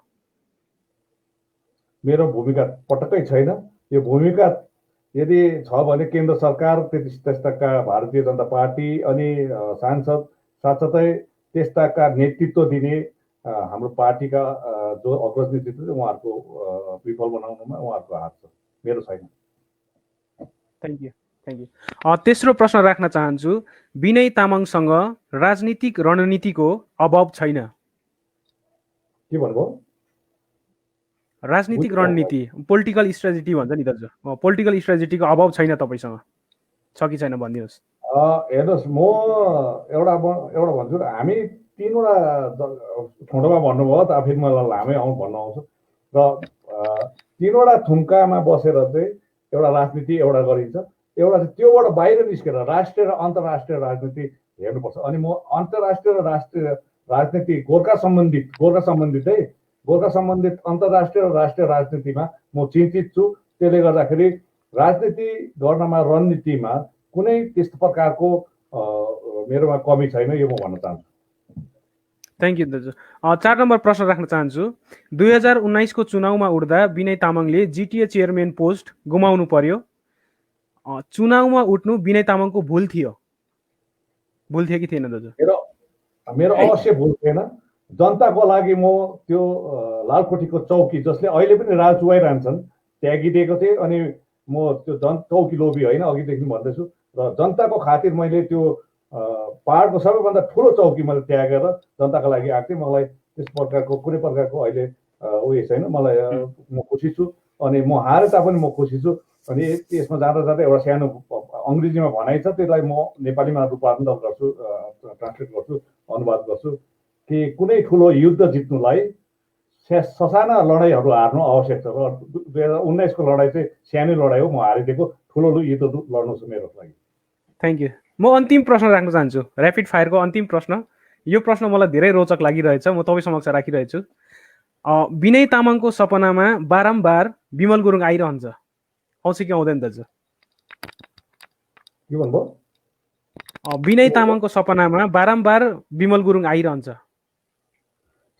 मेरो भूमिका पटक्कै छैन। यो भूमिका यदि छ भने केन्द्र सरकार, त्यस्ताका भारतीय जनता पार्टी अनि सांसद साथसाथै त्यस्ताका नेतृत्व दिने हाम्रो पार्टीका जो अग्रज नेतृत्व उहाँहरूको विफल बनाउनुमा उहाँहरूको हात छ, मेरो छैन। Thank you. तेस्रो प्रश्न राख्न चाहन्छु, विनय तामाङसँग राजनीतिक रणनीतिको अभाव छैन? के भन्नुभयो? राजनीतिक रणनीति, पोलिटिकल स्ट्राटेजी भन्छ नि दाजु, पोलिटिकल स्ट्राटेजीको अभाव छैन तपाईँसँग, छ कि छैन भनिदिनुहोस्। हेर्नुहोस्, म एउटा भन्छु, हामी 3वटा ठुँडोमा भन्नुभयो त, फेरि मलाई लामै भन्न आउँछ र 3वटा थुम्कामा बसेर चाहिँ एउटा राजनीति एउटा गरिन्छ, एउटा चाहिँ त्योबाट बाहिर निस्केर राष्ट्रिय र अन्तर्राष्ट्रिय राजनीति हेर्नुपर्छ। अनि म अन्तर्राष्ट्रिय र राष्ट्रिय राजनीति गोर्खा सम्बन्धित अन्तर्राष्ट्रिय र राष्ट्रिय राजनीतिमा म चिन्तित छु। त्यसले गर्दाखेरि राजनीति गर्नमा, रणनीतिमा कुनै त्यस्तो प्रकारको मेरोमा कमी छैन, यो म भन्न चाहन्छु। थ्याङ्क यू दाजु। 4 नम्बर प्रश्न राख्न चाहन्छु, 2019 को चुनावमा उठ्दा विनय तामाङले जिटिए चेयरम्यान पोस्ट गुमाउनु पर्यो, चुनावमा उठ्नु विनय तामाङको भुल थियो कि थिएन दाजु? मेरो अवश्य भुल थिएन। जनताको लागि म त्यो लालकोठीको चौकी, जसले अहिले पनि राज चुहाइरहन्छन्, त्यागिदिएको थिएँ। अनि म त्यो चौकी लोभी होइन, अघिदेखि भन्दैछु, र जनताको खातिर मैले त्यो पहाडको सबैभन्दा ठुलो चौकी मैले त्यागेर जनताको लागि आएको थिएँ। मलाई त्यस प्रकारको कुनै प्रकारको अहिले उयो छैन, मलाई म खुसी छु। अनि म हारे तापनि म खुसी छु। अनि यसमा जाँदा जाँदा एउटा सानो अङ्ग्रेजीमा भनाइ छ, त्यसलाई म नेपालीमा रूपान्तरण गर्छु, ट्रान्सलेट गर्छु, अनुवाद गर्छु कि कुनै ठुलो युद्ध जित्नुलाई ससाना लडाइँहरू हार्नु आवश्यक छ, र 2019 को लडाइँ चाहिँ सानै लडाइँ हो, म हारिदिएको, ठुलो युद्ध लड्नु छ मेरो लागि। Thank you. म अन्तिम प्रश्न राख्न चाहन्छु, ऱ्यापिड फायरको अन्तिम प्रश्न। यो प्रश्न मलाई धेरै रोचक लागिरहेछ, म तपाईँ समक्ष राखिरहेछु। विनय तामाङको सपनामा बारम्बार विमल गुरुङ आइरहन्छ, आउँछ कि आउँदैन दाजु? के भन्नुभयो? विनय तामाङको सपनामा बारम्बार विमल गुरुङ आइरहन्छ।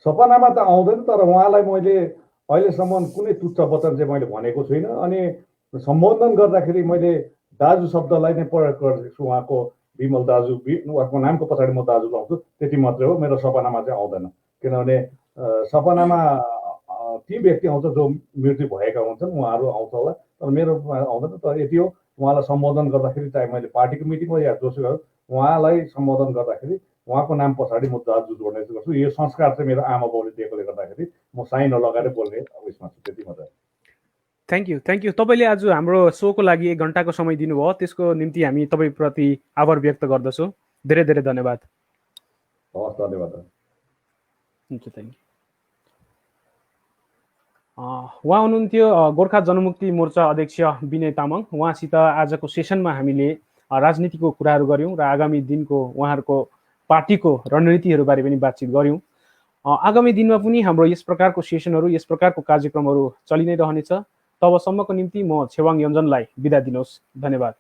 सपनामा त आउँदैन, तर उहाँलाई मैले अहिलेसम्म कुनै तुच्छ वचन चाहिँ मैले भनेको छुइनँ। अनि सम्बोधन गर्दाखेरि मैले दाजु शब्दलाई नै प्रयोग गर्छु। उहाँको विमल दाजु, उहाँको नामको पछाडि म दाजु लाउँछु, त्यति मात्रै हो। मेरो सपनामा चाहिँ आउँदैन, किनभने सपनामा ती व्यक्ति आउँछ जो मृत्यु भएका हुन्छन्, उहाँहरू आउँछ होला, तर मेरो आउँदैन। तर यति हो, उहाँलाई सम्बोधन गर्दाखेरि, चाहे मैले पार्टीको मिटिङ हो या जोसुकै हो, उहाँलाई सम्बोधन गर्दाखेरि उहाँको नाम पछाडि म दाजु जोड्ने गर्छु। यो संस्कार चाहिँ मेरो आमा बाउले दिएकोले गर्दाखेरि म साइन नलगाएर बोल्ने उयसमा छु, त्यति मात्रै। Thank you. तपाईँले आज हाम्रो सोको लागि 1 घन्टाको समय दिनुभयो, त्यसको निम्ति हामी तपाईँप्रति आभार व्यक्त गर्दछौँ। धेरै धेरै धन्यवाद। हवस्, धन्यवाद। हुन्छ, थ्याङ्क यू। उहाँ हुनुहुन्थ्यो गोर्खा जनमुक्ति मोर्चा अध्यक्ष विनय तामाङ। उहाँसित आजको सेसनमा हामीले राजनीतिको कुराहरू गऱ्यौँ र आगामी दिनको उहाँहरूको पार्टीको रणनीतिहरूबारे पनि बातचित गऱ्यौँ। आगामी दिनमा पनि हाम्रो यस प्रकारको सेसनहरू, यस प्रकारको कार्यक्रमहरू चलि नै रहनेछ। तबसम्मको निम्ति म छेवाङ योन्जनलाई बिदा दिनुहोस्। धन्यवाद।